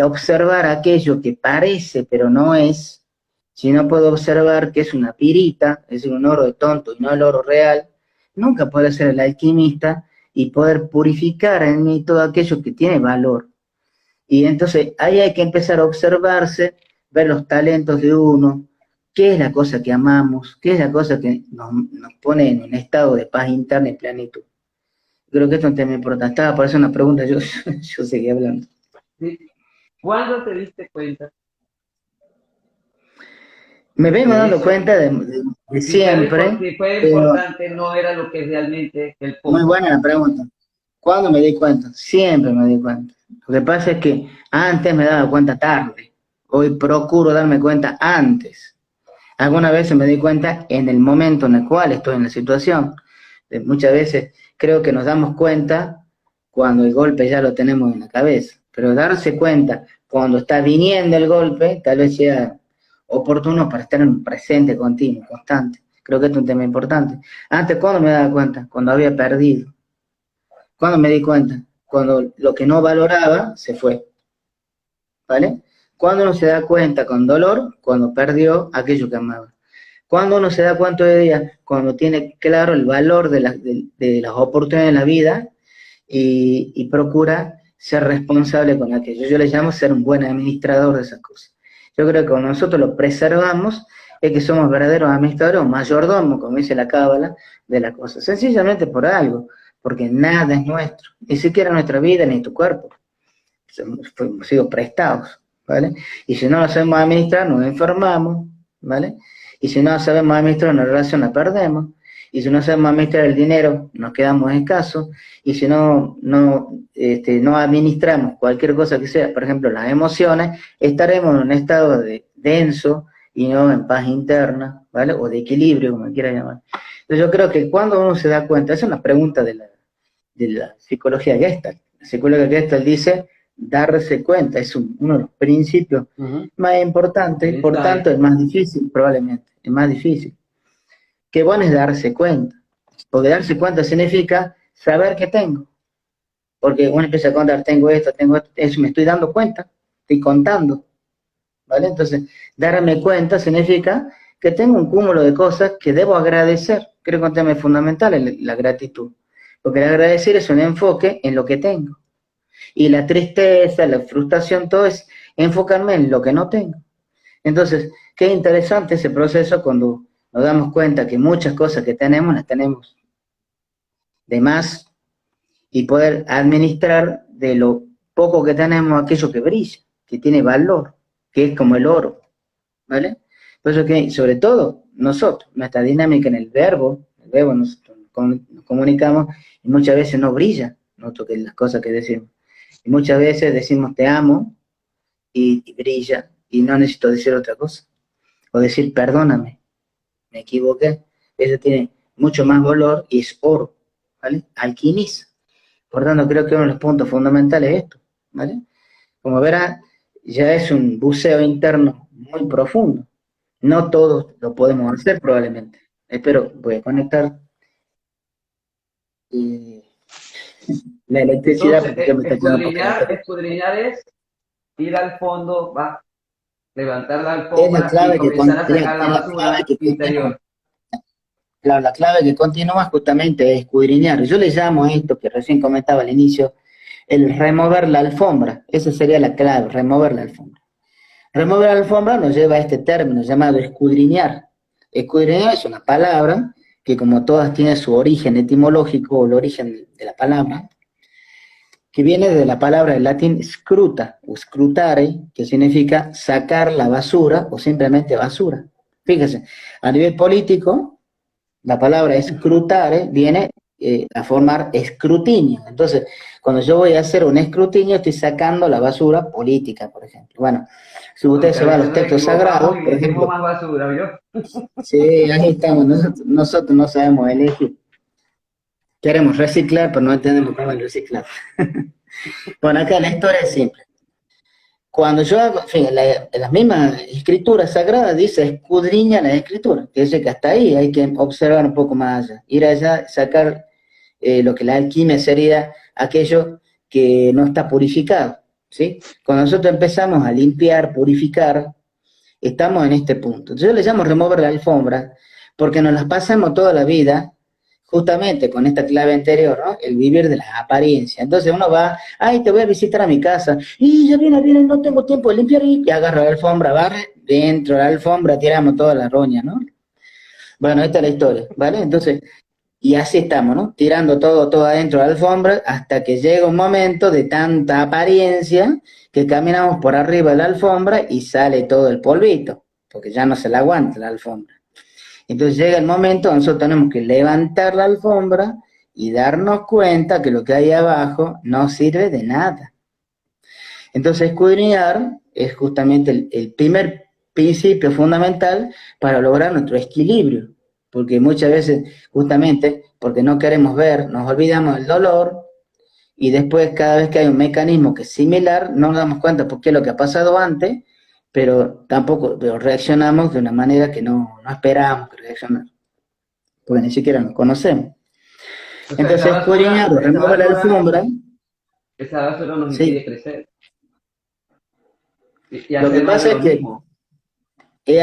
observar aquello que parece pero no es, si no puedo observar que es una pirita, es decir, un oro de tonto y no el oro real, nunca puedo ser el alquimista y poder purificar en mí todo aquello que tiene valor. Y entonces ahí hay que empezar a observarse, ver los talentos de uno, qué es la cosa que amamos, qué es la cosa que nos pone en un estado de paz interna y plenitud. Creo que esto es un tema importante. Estaba por hacer una pregunta, yo seguí hablando. ¿Sí? ¿Cuándo te diste cuenta Me vengo que dando eso, cuenta de siempre, si fue pero importante, no era lo que realmente el muy punto? buena la pregunta. ¿Cuándo me di cuenta? Siempre me di cuenta. Lo que pasa es que antes me daba cuenta tarde. Hoy procuro darme cuenta antes. Algunas veces me di cuenta en el momento en el cual estoy en la situación. Muchas veces creo que nos damos cuenta cuando el golpe ya lo tenemos en la cabeza. Pero darse cuenta cuando está viniendo el golpe, tal vez sea oportuno para estar en un presente continuo, constante. Creo que esto es un tema importante. Antes, ¿cuándo me daba cuenta? Cuando había perdido. ¿Cuándo me di cuenta? Cuando lo que no valoraba se fue. ¿Vale? Cuando uno se da cuenta con dolor, cuando perdió aquello que amaba. Cuando uno se da cuenta de día, cuando tiene claro el valor de las oportunidades en la vida y procura ser responsable con aquello. Yo le llamo ser un buen administrador de esas cosas. Yo creo que cuando nosotros lo preservamos, es que somos verdaderos administradores o mayordomos, como dice la cábala, de la cosa. Sencillamente por algo, porque nada es nuestro, ni siquiera nuestra vida ni tu cuerpo. Hemos sido prestados, ¿vale? Y si no lo sabemos administrar, nos enfermamos, ¿vale? Y si no sabemos administrar una relación, la perdemos. Y si no sabemos administrar el dinero, nos quedamos escasos. Y si no administramos cualquier cosa que sea, por ejemplo, las emociones, estaremos en un estado de denso y no en paz interna, ¿vale? O de equilibrio, como quiera llamar. Entonces yo creo que cuando uno se da cuenta, esa es una pregunta de la psicología Gestalt. La psicología Gestalt dice darse cuenta, es uno de los principios más importantes, por tanto es más difícil, probablemente, es más difícil. Qué bueno es darse cuenta, porque darse cuenta significa saber que tengo, porque uno empieza a contar, tengo esto, eso me estoy dando cuenta, estoy contando, ¿vale? Entonces, darme cuenta significa que tengo un cúmulo de cosas que debo agradecer. Creo que un tema fundamental es la gratitud, porque el agradecer es un enfoque en lo que tengo. Y la tristeza, la frustración, todo es enfocarme en lo que no tengo. Entonces, qué interesante ese proceso cuando nos damos cuenta que muchas cosas que tenemos las tenemos de más y poder administrar de lo poco que tenemos aquello que brilla, que tiene valor, que es como el oro, ¿vale? Por eso que, sobre todo, nosotros, nuestra dinámica en el verbo nos comunicamos y muchas veces no brilla, noto que las cosas que decimos. Y muchas veces decimos te amo y brilla y no necesito decir otra cosa. O decir perdóname, me equivoqué. Eso tiene mucho más olor y es oro, ¿vale? Alquimiza. Por tanto, creo que uno de los puntos fundamentales es esto, ¿vale? Como verán, ya es un buceo interno muy profundo. No todos lo podemos hacer probablemente. Espero, voy a conectar la electricidad Entonces, porque yo me está quedando un poco la batería. escudriñar es ir al fondo, va, levantar la Es la alfombra y clave que, comenzar a sacar es la la clave basura que continúa. interior. Claro, la clave que continúa justamente es escudriñar. Yo le llamo a esto que recién comentaba al inicio, el remover la alfombra. Esa sería la clave, remover la alfombra. Remover la alfombra nos lleva a este término llamado escudriñar. Escudriñar es una palabra que, como todas, tiene su origen etimológico o el origen de la palabra, que viene de la palabra en latín scruta o scrutare, que significa sacar la basura o simplemente basura. Fíjese, a nivel político, la palabra escrutare viene a formar escrutinio. Entonces, cuando yo voy a hacer un escrutinio, estoy sacando la basura política, por ejemplo. Bueno, si usted Porque a se va a veces los nos textos equivocamos sagrados, y por decimos ejemplo, más basura, ¿vio? sí, ahí estamos, nosotros no sabemos elegir. Queremos reciclar, pero no entendemos cómo es reciclar. Bueno, acá la historia es simple. Cuando yo hago, en fin, la misma escritura sagrada dice escudriña la escritura, que dice que hasta ahí hay que observar un poco más allá, ir allá, sacar lo que la alquimia sería aquello que no está purificado, ¿sí? Cuando nosotros empezamos a limpiar, purificar, estamos en este punto. Yo le llamo remover la alfombra porque nos las pasamos toda la vida justamente con esta clave anterior, ¿no? El vivir de la apariencia. Entonces uno va, ay, te voy a visitar a mi casa, y ya viene, no tengo tiempo de limpiar, y agarra la alfombra, barre, dentro de la alfombra tiramos toda la roña, ¿no? Bueno, esta es la historia, ¿vale? Entonces, y así estamos, ¿no? Tirando todo adentro de la alfombra hasta que llega un momento de tanta apariencia que caminamos por arriba de la alfombra y sale todo el polvito, porque ya no se la aguanta la alfombra. Entonces llega el momento donde nosotros tenemos que levantar la alfombra y darnos cuenta que lo que hay abajo no sirve de nada. Entonces escudriñar es justamente el primer principio fundamental para lograr nuestro equilibrio, porque muchas veces justamente porque no queremos ver, nos olvidamos del dolor y después cada vez que hay un mecanismo que es similar, no nos damos cuenta por qué es lo que ha pasado antes, pero reaccionamos de una manera que no esperábamos que reaccionar, porque ni siquiera nos conocemos. O sea, Entonces escudriñar o remover la alfombra, esa basura nos impide sí. crecer y Lo que hacer más de pasa lo es que mismo.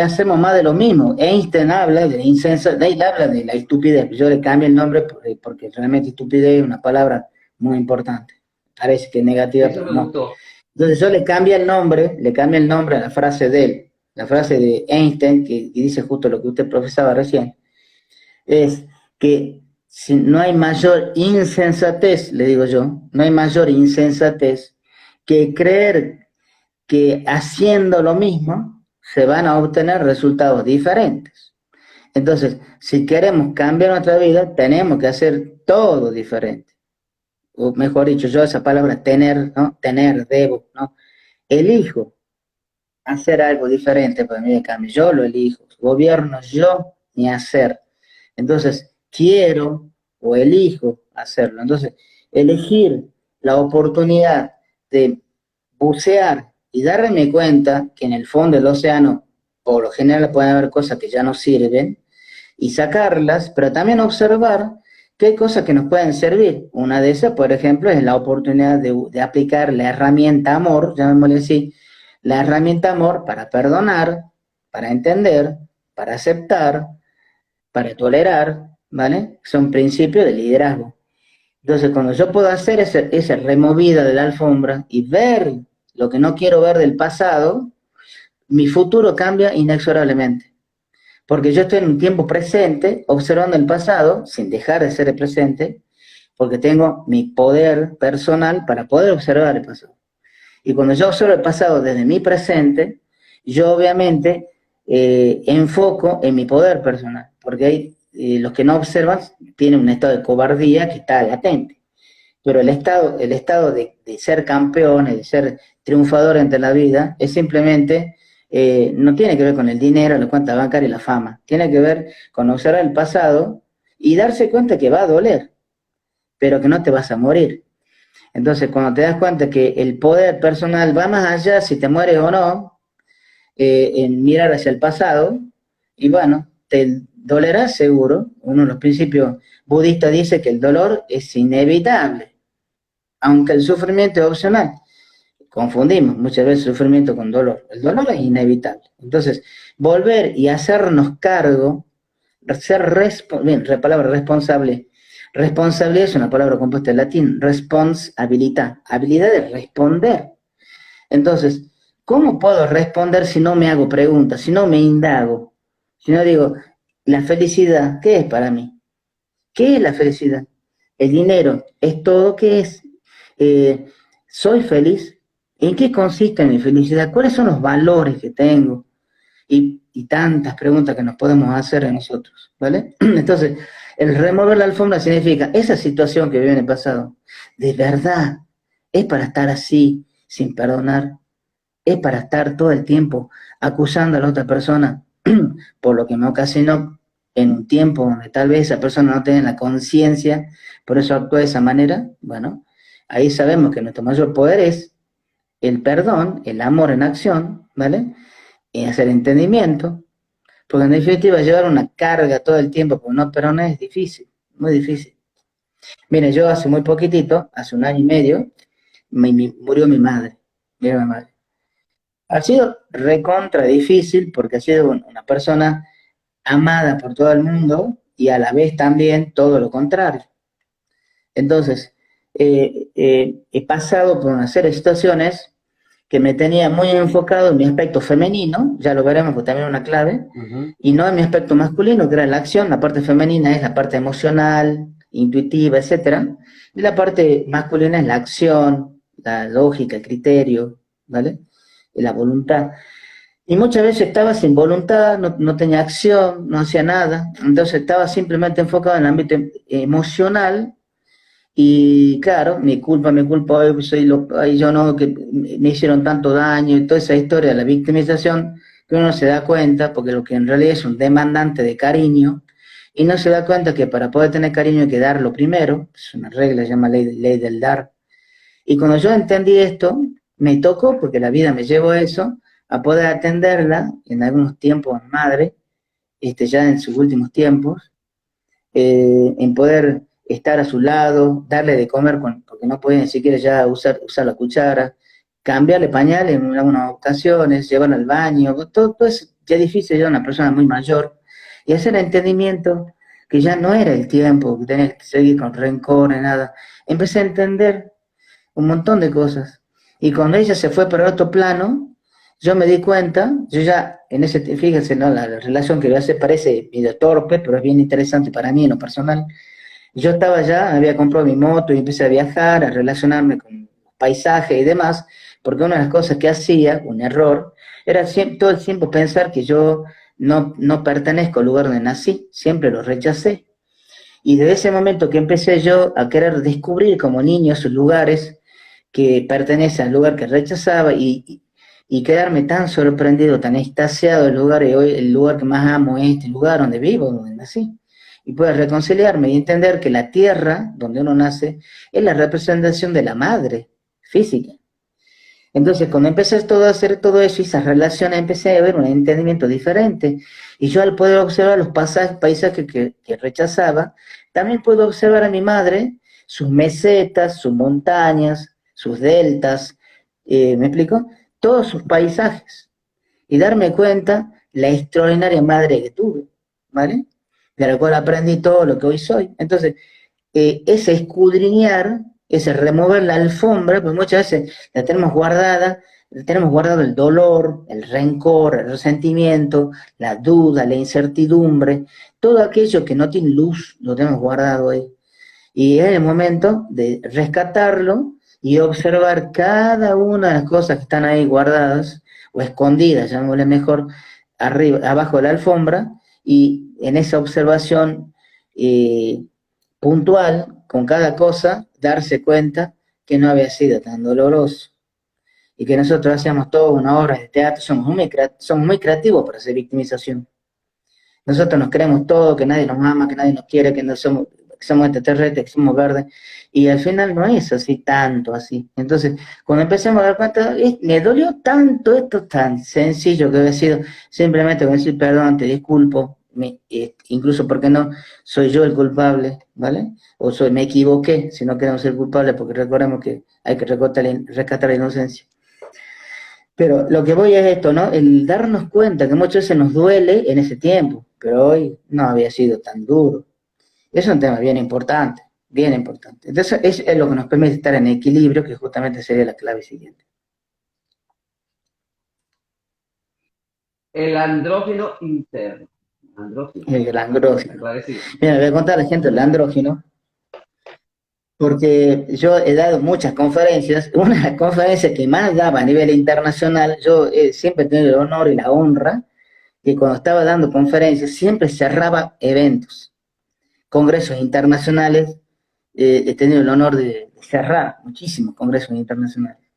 hacemos más de lo mismo. Einstein habla de la insensatez, él habla de la estupidez. Yo le cambio el nombre porque realmente estupidez es una palabra muy importante. Parece que es negativa, Eso pero me no. gustó. Entonces yo le cambio el nombre a la frase de él. La frase de Einstein, que dice justo lo que usted profesaba recién, es que si no hay mayor insensatez, le digo yo, no hay mayor insensatez que creer que haciendo lo mismo se van a obtener resultados diferentes. Entonces, si queremos cambiar nuestra vida, tenemos que hacer todo diferente. O mejor dicho, yo esa palabra tener, ¿no? Tener, debo, ¿no? Elijo hacer algo diferente para mi cambio. Yo lo elijo. Gobierno yo ni hacer. Entonces, quiero o elijo hacerlo. Entonces, elegir la oportunidad de bucear y darme cuenta que en el fondo del océano, por lo general, pueden haber cosas que ya no sirven y sacarlas, pero también observar que hay cosas que nos pueden servir. Una de esas, por ejemplo, es la oportunidad de aplicar la herramienta amor, llamémosle así, la herramienta amor para perdonar, para entender, para aceptar, para tolerar, ¿vale? Son principios de liderazgo. Entonces, cuando yo puedo hacer esa removida de la alfombra y ver lo que no quiero ver del pasado, mi futuro cambia inexorablemente. Porque yo estoy en un tiempo presente, observando el pasado, sin dejar de ser el presente, porque tengo mi poder personal para poder observar el pasado. Y cuando yo observo el pasado desde mi presente, yo obviamente enfoco en mi poder personal, porque hay, los que no observan tienen un estado de cobardía que está latente. Pero el estado de ser campeones, de ser triunfador entre la vida, es simplemente, no tiene que ver con el dinero, la cuenta bancaria y la fama. Tiene que ver con observar el pasado y darse cuenta que va a doler, pero que no te vas a morir. Entonces, cuando te das cuenta que el poder personal va más allá si te mueres o no, en mirar hacia el pasado, y bueno, te dolerá seguro. Uno de los principios budistas dice que el dolor es inevitable, aunque el sufrimiento es opcional. Confundimos muchas veces sufrimiento con dolor. El dolor es inevitable. Entonces, volver y hacernos cargo, bien, la palabra responsable. Responsabilidad es una palabra compuesta en latín, responsabilità, habilidad de responder. Entonces, ¿cómo puedo responder si no me hago preguntas, si no me indago? Si no digo, la felicidad, ¿qué es para mí? ¿Qué es la felicidad? El dinero, ¿es todo? ¿Qué es? ¿Soy feliz? ¿En qué consiste mi felicidad? ¿Cuáles son los valores que tengo? Y tantas preguntas que nos podemos hacer a nosotros, ¿vale? Entonces, el remover la alfombra significa, esa situación que vive en el pasado, de verdad, es para estar así, sin perdonar, es para estar todo el tiempo acusando a la otra persona por lo que me ocasionó en un tiempo donde tal vez esa persona no tiene la conciencia, por eso actúa de esa manera. Bueno, ahí sabemos que nuestro mayor poder es el perdón, el amor en acción, ¿vale? Y hacer entendimiento, porque en definitiva llevar una carga todo el tiempo por no perdonar es difícil, muy difícil. Mire, yo hace muy poquitito, hace 1 año y medio, murió mi madre, mi madre. Ha sido recontra difícil porque ha sido una persona amada por todo el mundo y a la vez también todo lo contrario. Entonces, he pasado por una serie de situaciones que me tenía muy enfocado en mi aspecto femenino, ya lo veremos porque también es una clave, y no en mi aspecto masculino, que era la acción. La parte femenina es la parte emocional, intuitiva, etcétera, y la parte masculina es la acción, la lógica, el criterio, ¿vale? Y la voluntad. Y muchas veces estaba sin voluntad, no tenía acción, no hacía nada, entonces estaba simplemente enfocado en el ámbito emocional. Y claro, mi culpa, hoy soy ay, yo no, que me hicieron tanto daño, y toda esa historia de la victimización, que uno se da cuenta, porque lo que en realidad es un demandante de cariño, y no se da cuenta que para poder tener cariño hay que darlo primero, es una regla, se llama ley del dar. Y cuando yo entendí esto, me tocó, porque la vida me llevó a eso, a poder atenderla en algunos tiempos, madre, ya en sus últimos tiempos, en poder estar a su lado, darle de comer, porque no podía ni siquiera ya usar la cuchara, cambiarle pañales en algunas ocasiones, llevarla al baño, todo es ya difícil, ya una persona muy mayor, y hacer el entendimiento que ya no era el tiempo, que tenía que seguir con rencor ni nada. Empecé a entender un montón de cosas, y cuando ella se fue para otro plano, yo me di cuenta, yo ya, fíjense, ¿no? La relación que voy a hacer parece medio torpe, pero es bien interesante para mí en lo personal. Yo estaba ya, había comprado mi moto y empecé a viajar, a relacionarme con paisajes y demás, porque una de las cosas que hacía, un error, era todo el tiempo pensar que yo no pertenezco al lugar donde nací, siempre lo rechacé. Y desde ese momento que empecé yo a querer descubrir como niño esos lugares que pertenecen al lugar que rechazaba y quedarme tan sorprendido, tan extasiado del lugar, y hoy el lugar que más amo es este lugar donde vivo, donde nací. Y puedo reconciliarme y entender que la tierra donde uno nace es la representación de la madre física. Entonces, cuando empecé a hacer todo eso y esas relaciones, empecé a ver un entendimiento diferente. Y yo, al poder observar los paisajes que rechazaba, también puedo observar a mi madre, sus mesetas, sus montañas, sus deltas, ¿me explico? Todos sus paisajes. Y darme cuenta la extraordinaria madre que tuve, ¿vale? De la cual aprendí todo lo que hoy soy. Entonces, ese escudriñar, ese remover la alfombra, pues muchas veces la tenemos guardada, tenemos guardado el dolor, el rencor, el resentimiento, la duda, la incertidumbre, todo aquello que no tiene luz, lo tenemos guardado ahí. Y es el momento de rescatarlo y observar cada una de las cosas que están ahí guardadas o escondidas, llamémosle mejor, arriba, abajo de la alfombra, y en esa observación puntual con cada cosa, darse cuenta que no había sido tan doloroso y que nosotros hacíamos toda una obra de teatro, somos muy creativos para hacer victimización. Nosotros nos creemos todo, que nadie nos ama, que nadie nos quiere, que somos extraterrestres, que somos verdes, y al final no es así, tanto así. Entonces, cuando empecemos a dar cuenta, me dolió tanto esto tan sencillo que había sido simplemente decir perdón, te disculpo, incluso porque no soy yo el culpable, ¿vale? Me equivoqué, si no queremos ser culpables, porque recordemos que hay que rescatar la inocencia. Pero lo que voy es esto, ¿no? El darnos cuenta que muchas veces nos duele en ese tiempo, pero hoy no había sido tan duro. Es un tema bien importante, bien importante. Entonces, es lo que nos permite estar en equilibrio, que justamente sería la clave siguiente. El andrógeno interno. Andrógeno. El andrógeno. Agradecido. Mira, voy a contar a la gente el andrógeno, porque yo he dado muchas conferencias. Una de las conferencias que más daba a nivel internacional, yo siempre he tenido el honor y la honra que cuando estaba dando conferencias siempre cerraba eventos, congresos internacionales. He tenido el honor de cerrar muchísimos congresos internacionales.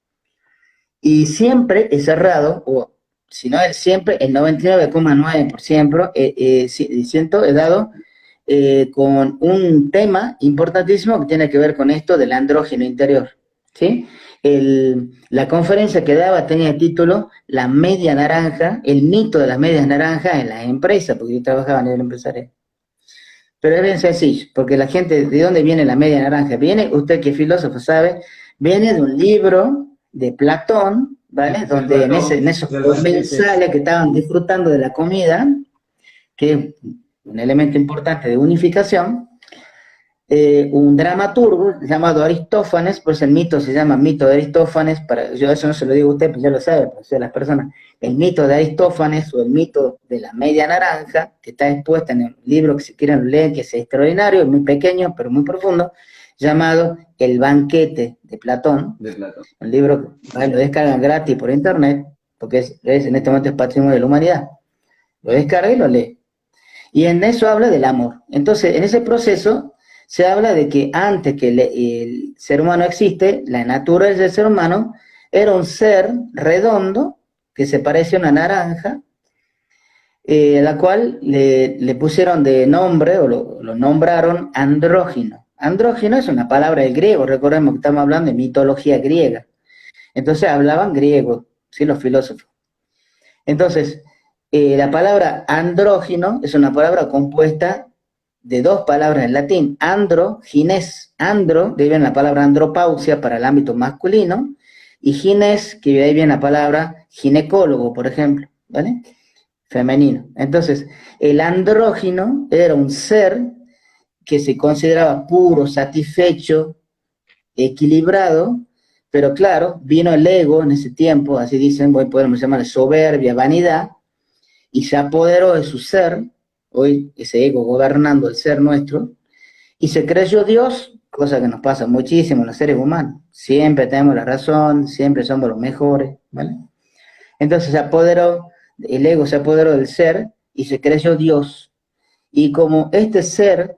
Y siempre he cerrado, o si no siempre, el 99,9% he dado con un tema importantísimo que tiene que ver con esto del andrógeno interior, ¿sí? La conferencia que daba tenía el título La media naranja, el mito de las medias naranjas en las empresas, porque yo trabajaba a nivel empresarial. Pero es bien sencillo, porque la gente, ¿de dónde viene la media naranja? Viene, usted que es filósofo sabe, viene de un libro de Platón, ¿vale? Donde en esos comensales que estaban disfrutando de la comida, que es un elemento importante de unificación, un dramaturgo llamado Aristófanes, pues el mito se llama mito de Aristófanes, yo eso no se lo digo a usted, pues ya lo sabe, pues las personas, el mito de Aristófanes o el mito de la media naranja, que está expuesta en el libro que si quieren leer, que es extraordinario, es muy pequeño, pero muy profundo, llamado El banquete de Platón, un libro que lo descargan gratis por internet, porque en este momento es patrimonio de la humanidad, lo descarga y lo lee. Y en eso habla del amor. Entonces, en ese proceso se habla de que antes que el ser humano existe, la naturaleza del ser humano era un ser redondo que se parecía a una naranja, a la cual le pusieron de nombre o lo nombraron andrógino. Andrógino es una palabra del griego, recordemos que estamos hablando de mitología griega. Entonces hablaban griego, ¿sí? Los filósofos. Entonces, la palabra andrógino es una palabra compuesta de dos palabras en latín, andro, gines, andro, de ahí viene la palabra andropausia para el ámbito masculino, y gines, que de ahí viene la palabra ginecólogo, por ejemplo, ¿vale? Femenino. Entonces, el andrógino era un ser que se consideraba puro, satisfecho, equilibrado, pero claro, vino el ego en ese tiempo, así dicen, hoy podemos llamarle soberbia, vanidad, y se apoderó de su ser, hoy ese ego gobernando el ser nuestro, y se creyó Dios, cosa que nos pasa muchísimo en los seres humanos. Siempre tenemos la razón, siempre somos los mejores, ¿vale? Entonces el ego se apoderó del ser y se creyó Dios. Y como este ser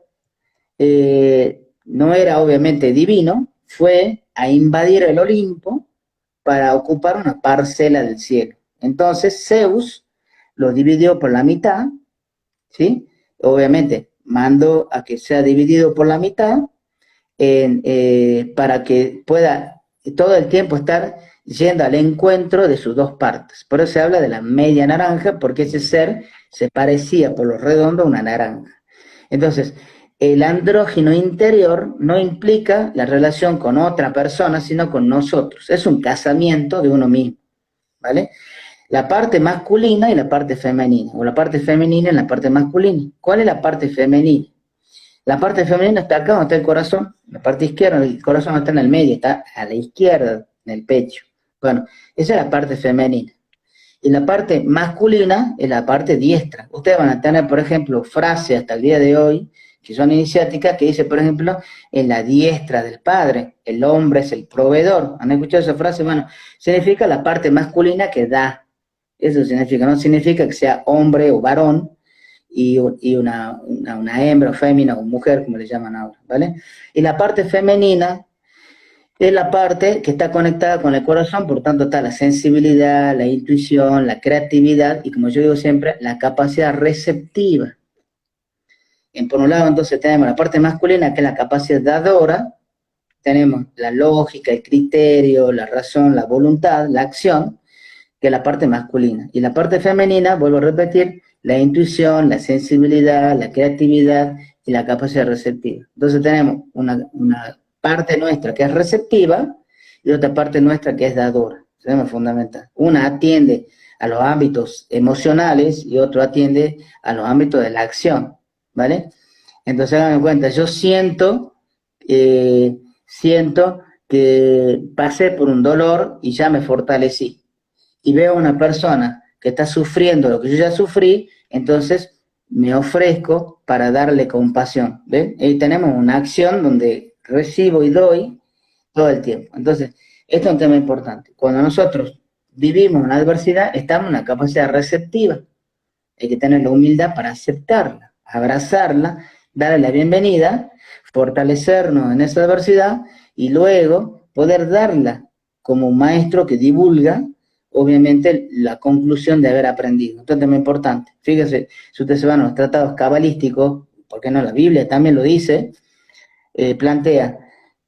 no era obviamente divino, fue a invadir el Olimpo para ocupar una parcela del cielo. Entonces Zeus lo dividió por la mitad, ¿sí? Obviamente mandó a que sea dividido por la mitad para que pueda todo el tiempo estar yendo al encuentro de sus dos partes. Por eso se habla de la media naranja, porque ese ser se parecía por lo redondo a una naranja. Entonces, el andrógino interior no implica la relación con otra persona, sino con nosotros. Es un casamiento de uno mismo, ¿vale? La parte masculina y la parte femenina, o la parte femenina y la parte masculina. ¿Cuál es la parte femenina? La parte femenina está acá donde está el corazón, la parte izquierda, el corazón no está en el medio, está a la izquierda, en el pecho. Bueno, esa es la parte femenina. Y la parte masculina es la parte diestra. Ustedes van a tener, por ejemplo, frases hasta el día de hoy, que son iniciáticas, que dice, por ejemplo, en la diestra del padre, el hombre es el proveedor. ¿Han escuchado esa frase? Bueno, significa la parte masculina que da. Eso significa, no significa que sea hombre o varón y una hembra o fémina o mujer, como le llaman ahora, ¿vale? Y la parte femenina Es la parte que está conectada con el corazón, por tanto está la sensibilidad, la intuición, la creatividad y, como yo digo siempre, la capacidad receptiva. Por un lado, entonces, tenemos la parte masculina, que es la capacidad dadora, tenemos la lógica, el criterio, la razón, la voluntad, la acción, que es la parte masculina. Y la parte femenina, vuelvo a repetir, la intuición, la sensibilidad, la creatividad y la capacidad receptiva. Entonces tenemos una parte nuestra que es receptiva y otra parte nuestra que es dadora. Eso es fundamental. Una atiende a los ámbitos emocionales y otro atiende a los ámbitos de la acción, ¿vale? Entonces hagan cuenta, yo siento que pasé por un dolor y ya me fortalecí. Y veo a una persona que está sufriendo lo que yo ya sufrí, entonces me ofrezco para darle compasión. ¿Ven? Ahí tenemos una acción donde recibo y doy todo el tiempo. Entonces, esto es un tema importante. Cuando nosotros vivimos una adversidad, estamos en una capacidad receptiva. Hay que tener la humildad para aceptarla, abrazarla, darle la bienvenida, fortalecernos en esa adversidad y luego poder darla como un maestro que divulga, obviamente, la conclusión de haber aprendido. Esto es muy importante. Fíjese, si usted se va a los tratados cabalísticos, porque no, la Biblia también lo dice, plantea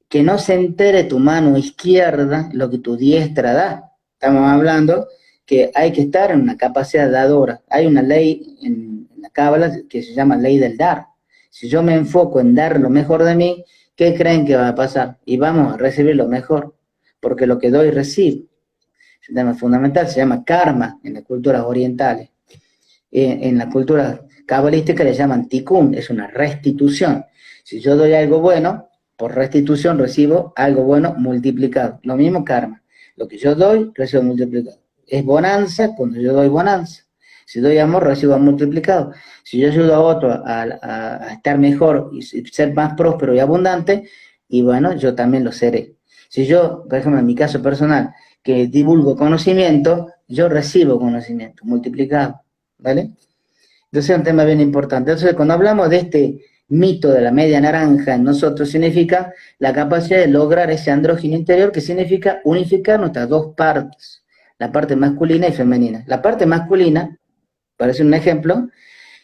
que no se entere tu mano izquierda lo que tu diestra da. Estamos hablando que hay que estar en una capacidad dadora. Hay una ley en la Cábala que se llama ley del dar. Si yo me enfoco en dar lo mejor de mí, ¿qué creen que va a pasar? Y vamos a recibir lo mejor, porque lo que doy, recibo. Es un tema fundamental, se llama karma en las culturas orientales. En la cultura cabalística le llaman tikkun, es una restitución. Si yo doy algo bueno, por restitución recibo algo bueno multiplicado. Lo mismo karma. Lo que yo doy, recibo multiplicado. Es bonanza cuando yo doy bonanza. Si doy amor, recibo amor multiplicado. Si yo ayudo a otro a estar mejor y ser más próspero y abundante, y bueno, yo también lo seré. Si yo, por ejemplo, en mi caso personal, que divulgo conocimiento, yo recibo conocimiento multiplicado, ¿vale? Entonces es un tema bien importante. Entonces, cuando hablamos de este mito de la media naranja en nosotros, significa la capacidad de lograr ese andrógino interior, que significa unificar nuestras dos partes, la parte masculina y femenina. La parte masculina, para hacer un ejemplo,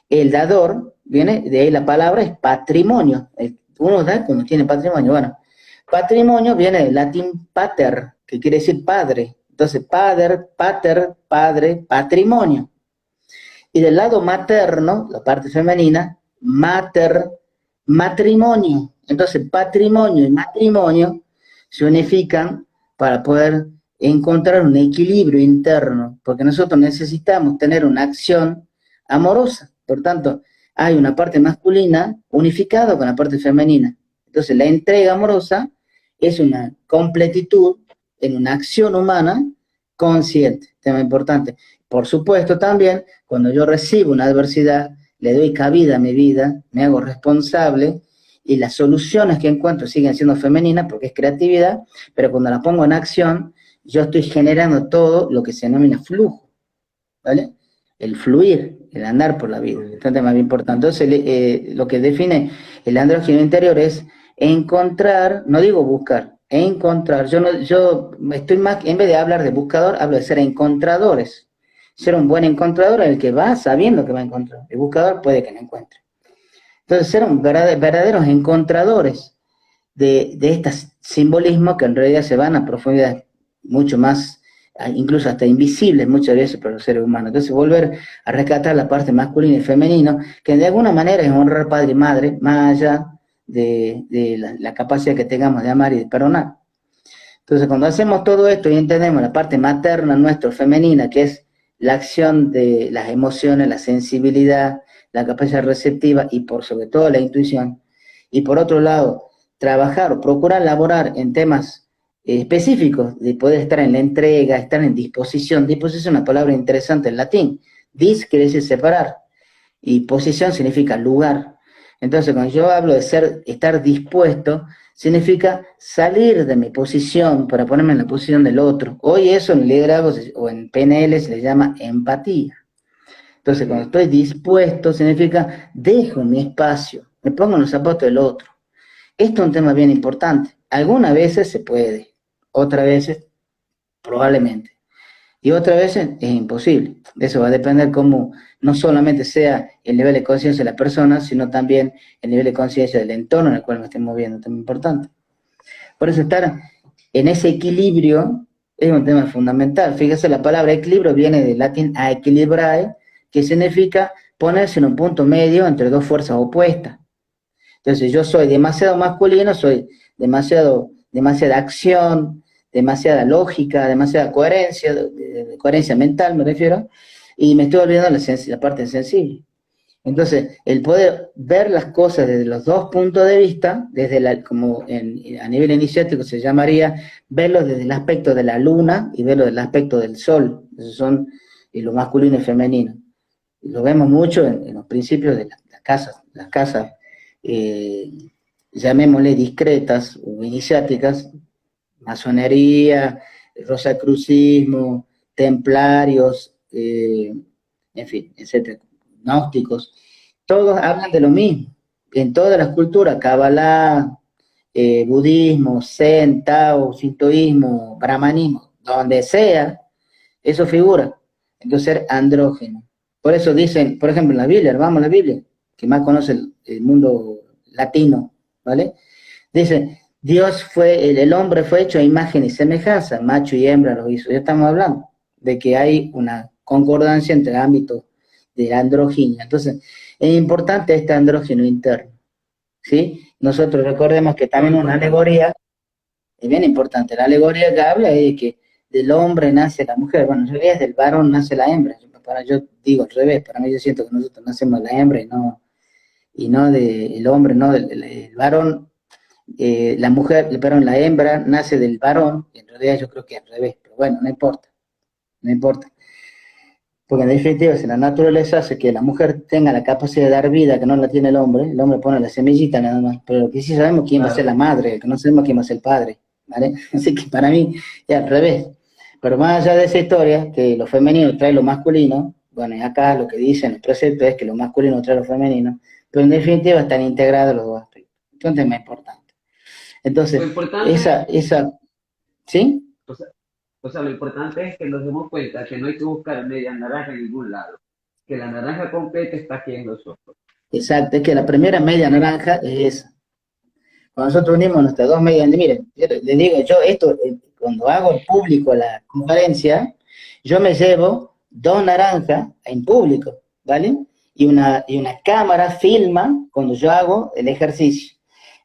el dador, viene de ahí la palabra, es patrimonio. Uno da cuando tiene patrimonio. Bueno, patrimonio viene del latín pater, que quiere decir padre. Entonces, pater, padre, patrimonio. Y del lado materno, la parte femenina, matrimonio. Entonces, patrimonio y matrimonio se unifican para poder encontrar un equilibrio interno, porque nosotros necesitamos tener una acción amorosa. Por tanto, hay una parte masculina unificada con la parte femenina. Entonces, la entrega amorosa es una completitud en una acción humana consciente, tema importante. Por supuesto, también, cuando yo recibo una adversidad, le doy cabida a mi vida, me hago responsable, y las soluciones que encuentro siguen siendo femeninas porque es creatividad, pero cuando la pongo en acción, yo estoy generando todo lo que se denomina flujo, ¿vale? El fluir, el andar por la vida. Este es un tema muy importante. Entonces, lo que define el andrógeno interior es encontrar, no digo buscar, encontrar. Yo estoy más, en vez de hablar de buscador, hablo de ser encontradores. Ser un buen encontrador es el que va sabiendo que va a encontrar. El buscador puede que no encuentre. Entonces, ser verdaderos encontradores de estos simbolismos que en realidad se van a profundidades mucho más, incluso hasta invisibles muchas veces para los seres humanos. Entonces, volver a rescatar la parte masculina y femenina, que de alguna manera es honrar padre y madre, más allá de la capacidad que tengamos de amar y de perdonar. Entonces, cuando hacemos todo esto y entendemos la parte materna nuestra, femenina, que es la acción de las emociones, la sensibilidad, la capacidad receptiva y por sobre todo la intuición, y por otro lado, trabajar o procurar laborar en temas específicos, de poder estar en la entrega, estar en disposición. Disposición es una palabra interesante en latín. Dis quiere decir separar, y posición significa lugar. Entonces, cuando yo hablo de estar dispuesto, significa salir de mi posición para ponerme en la posición del otro. Hoy eso en liderazgo o en PNL se le llama empatía. Entonces, cuando estoy dispuesto, significa dejo mi espacio, me pongo en los zapatos del otro. Esto es un tema bien importante. Algunas veces se puede, otras veces probablemente. Y otras veces es imposible. Eso va a depender cómo no solamente sea el nivel de conciencia de la persona, sino también el nivel de conciencia del entorno en el cual me estoy moviendo, también importante. Por eso estar en ese equilibrio es un tema fundamental. Fíjese, la palabra equilibrio viene del latín a equilibrae, que significa ponerse en un punto medio entre dos fuerzas opuestas. Entonces yo soy demasiado masculino, soy demasiada acción, demasiada lógica, demasiada coherencia, coherencia mental me refiero, y me estoy olvidando la parte sensible. Entonces, el poder ver las cosas desde los dos puntos de vista, como a nivel iniciático se llamaría, verlo desde el aspecto de la luna y verlo desde el aspecto del sol. Esos son lo masculino y femenino. Lo vemos mucho en los principios de las casas, llamémosle discretas o iniciáticas, masonería, rosacrucismo, templarios, en fin, etcétera, gnósticos, todos hablan de lo mismo. En todas las culturas, Kabbalah, budismo, Zen, Tao, sintoísmo, brahmanismo, donde sea, eso figura. Entonces, ser andrógeno. Por eso dicen, por ejemplo, en la Biblia, vamos a la Biblia, que más conoce el mundo latino, ¿vale? Dice, el hombre fue hecho a imagen y semejanza, macho y hembra lo hizo. Ya estamos hablando de que hay una concordancia entre ámbitos de la androginia. Entonces, es importante este andrógeno interno, ¿sí? Nosotros recordemos que también una alegoría, es bien importante, la alegoría que habla es de que del hombre nace la mujer, bueno, en realidad del varón nace la hembra, yo digo al revés, para mí yo siento que nosotros nacemos la hembra y no del hombre, no del varón, la mujer, perdón, la hembra nace del varón, y en realidad yo creo que al revés, pero bueno, no importa, no importa. Porque en definitiva, si la naturaleza hace que la mujer tenga la capacidad de dar vida que no la tiene el hombre pone la semillita nada más, pero lo que sí sabemos quién va a ser la madre, que no sabemos quién va a ser el padre, ¿vale? Así que para mí es al revés. Pero más allá de esa historia, que lo femenino trae lo masculino, bueno, y acá lo que dicen los preceptos es que lo masculino trae lo femenino, pero en definitiva están integrados los dos aspectos. Entonces es más importante. Entonces, ¿sí? O sea, lo importante es que nos demos cuenta que no hay que buscar media naranja en ningún lado, que la naranja completa está aquí en nosotros. Exacto, es que la primera media naranja es esa. Cuando nosotros unimos nuestras dos medias, miren, les digo, yo esto, cuando hago en público la conferencia, yo me llevo 2 naranjas en público, ¿vale? Y una cámara filma cuando yo hago el ejercicio.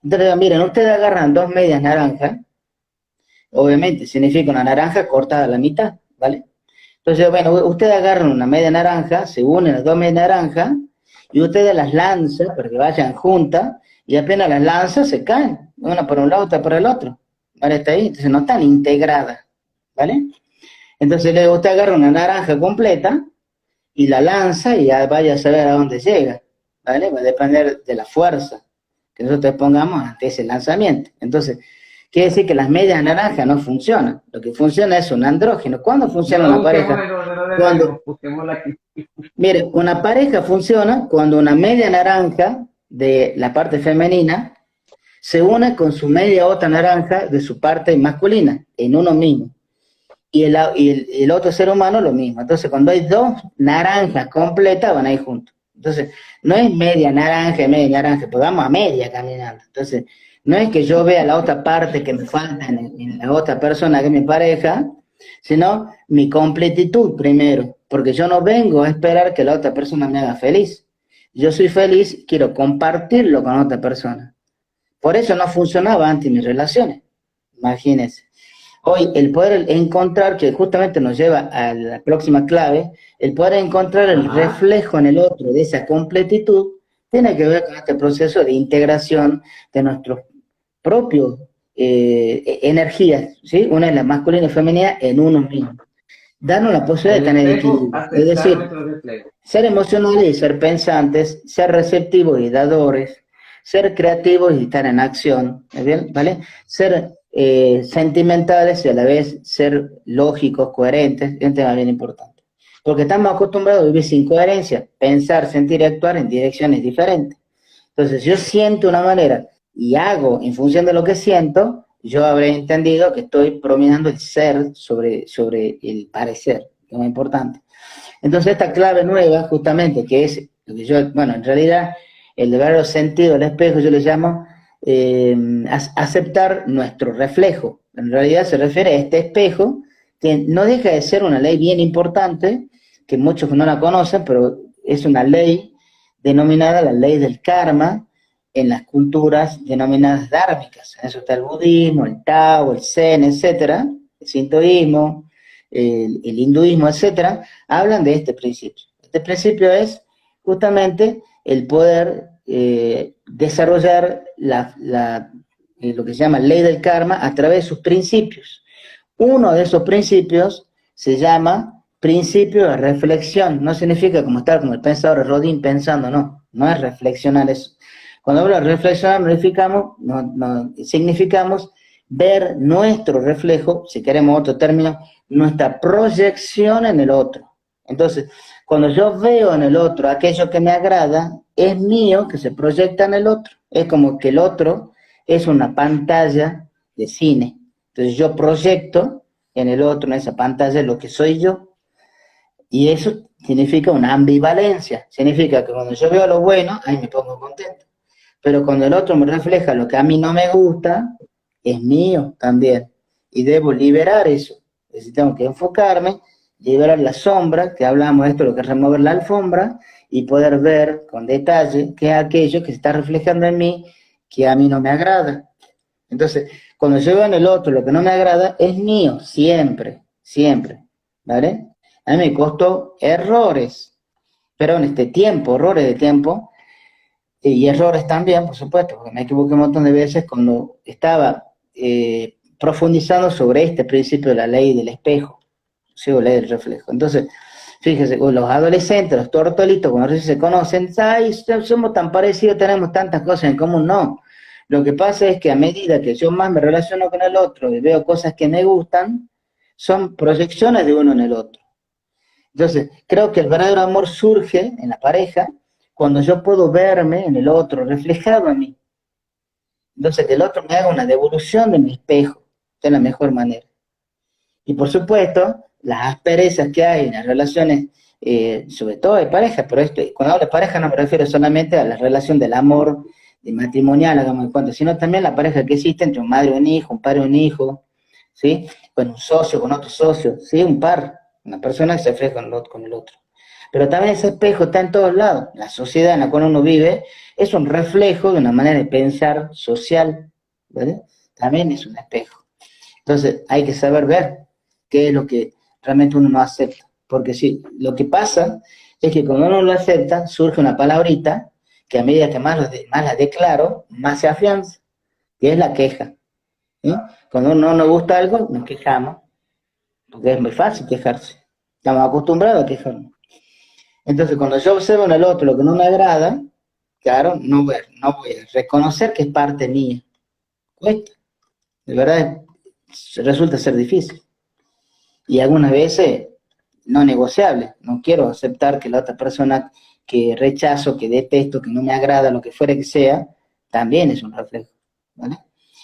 Entonces, miren, ustedes agarran 2 medias naranjas, obviamente significa una naranja cortada a la mitad, ¿vale? Entonces, bueno, ustedes agarran una media naranja, se unen las 2 medias naranjas, y ustedes las lanzan para que vayan juntas, y apenas las lanzan se caen, una por un lado, otra por el otro, ¿vale? Está ahí, entonces no están integradas, ¿vale? Entonces usted agarra una naranja completa, y la lanza, y ya vaya a saber a dónde llega, ¿vale? Va a depender de la fuerza que nosotros pongamos ante ese lanzamiento. Entonces, quiere decir que las medias naranjas no funcionan. Lo que funciona es un andrógeno. ¿Cuándo funciona una pareja? Mire, una pareja funciona cuando una media naranja de la parte femenina se une con su media otra naranja de su parte masculina, en uno mismo. Y el otro ser humano lo mismo. Entonces, cuando hay 2 naranjas completas, van a ir juntos. Entonces, no es media naranja, pues vamos a media caminando. Entonces, no es que yo vea la otra parte que me falta en la otra persona que es mi pareja, sino mi completitud primero, porque yo no vengo a esperar que la otra persona me haga feliz. Yo soy feliz, quiero compartirlo con otra persona. Por eso no funcionaba antes mis relaciones, imagínense. Hoy el poder encontrar, que justamente nos lleva a la próxima clave, el poder encontrar el reflejo en el otro de esa completitud, tiene que ver con este proceso de integración de nuestros propios energías, ¿sí? Una es la masculina y femenina en uno mismo. Darnos la posibilidad de tener equilibrio. Es decir, ser emocionales y ser pensantes, ser receptivos y dadores, ser creativos y estar en acción, ¿vale? Ser sentimentales y a la vez ser lógicos, coherentes, es un tema bien importante. Porque estamos acostumbrados a vivir sin coherencia, pensar, sentir y actuar en direcciones diferentes. Entonces, yo siento una manera y hago en función de lo que siento, yo habré entendido que estoy prominando el ser sobre el parecer, que es muy importante. Entonces esta clave nueva, justamente, que es lo que yo, bueno, en realidad el verdadero sentido del espejo yo le llamo aceptar nuestro reflejo. En realidad se refiere a este espejo, que no deja de ser una ley bien importante, que muchos no la conocen, pero es una ley denominada la ley del karma en las culturas denominadas dármicas. En eso está el budismo, el Tao, el Zen, etcétera, el sintoísmo, el hinduismo, etcétera, hablan de este principio. Este principio es justamente el poder desarrollar lo que se llama ley del karma a través de sus principios. Uno de esos principios se llama principio de reflexión. No significa como estar como el pensador Rodin pensando, no es reflexionar eso. Cuando hablo de reflexionar, significamos ver nuestro reflejo, si queremos otro término, nuestra proyección en el otro. Entonces, cuando yo veo en el otro aquello que me agrada, es mío que se proyecta en el otro. Es como que el otro es una pantalla de cine. Entonces yo proyecto en el otro, en esa pantalla, lo que soy yo. Y eso significa una ambivalencia. Significa que cuando yo veo lo bueno, ahí me pongo contento. Pero cuando el otro me refleja lo que a mí no me gusta, es mío también. Y debo liberar eso. Es decir, tengo que enfocarme, liberar la sombra, que hablamos de esto, lo que es remover la alfombra, y poder ver con detalle qué es aquello que se está reflejando en mí, que a mí no me agrada. Entonces, cuando yo veo en el otro lo que no me agrada, es mío, siempre, siempre, ¿vale? A mí me costó errores de tiempo, y errores también, por supuesto, porque me equivoqué un montón de veces cuando estaba profundizando sobre este principio de la ley del espejo, ¿sí? O ley del reflejo. Entonces, fíjese, los adolescentes, los tortolitos, cuando recién se conocen, ¡ay, somos tan parecidos, tenemos tantas cosas en común! No. Lo que pasa es que a medida que yo más me relaciono con el otro y veo cosas que me gustan, son proyecciones de uno en el otro. Entonces, creo que el verdadero amor surge en la pareja cuando yo puedo verme en el otro, reflejado en mí. Entonces, que el otro me haga una devolución de mi espejo, de la mejor manera. Y por supuesto, las asperezas que hay en las relaciones, sobre todo de pareja, pero cuando hablo de pareja no me refiero solamente a la relación del amor de matrimonial, hagamos de cuenta, sino también la pareja que existe entre un madre y un hijo, un padre y un hijo, ¿sí? Con un socio, con otro socio, ¿sí? Un par, una persona que se refleja con el otro. Pero también ese espejo está en todos lados. La sociedad en la cual uno vive es un reflejo de una manera de pensar social, ¿vale? También es un espejo. Entonces hay que saber ver qué es lo que realmente uno no acepta. Porque sí, lo que pasa es que cuando uno lo acepta, surge una palabrita que a medida que más la declaro, más se afianza, que es la queja. ¿Sí? Cuando no nos gusta algo, nos quejamos, porque es muy fácil quejarse. Estamos acostumbrados a quejarnos. Entonces, cuando yo observo en el otro lo que no me agrada, claro, no voy a reconocer que es parte mía. Cuesta. De verdad, resulta ser difícil. Y algunas veces no negociable. No quiero aceptar que la otra persona que rechazo, que detesto, que no me agrada, lo que fuera que sea, también es un reflejo, ¿vale?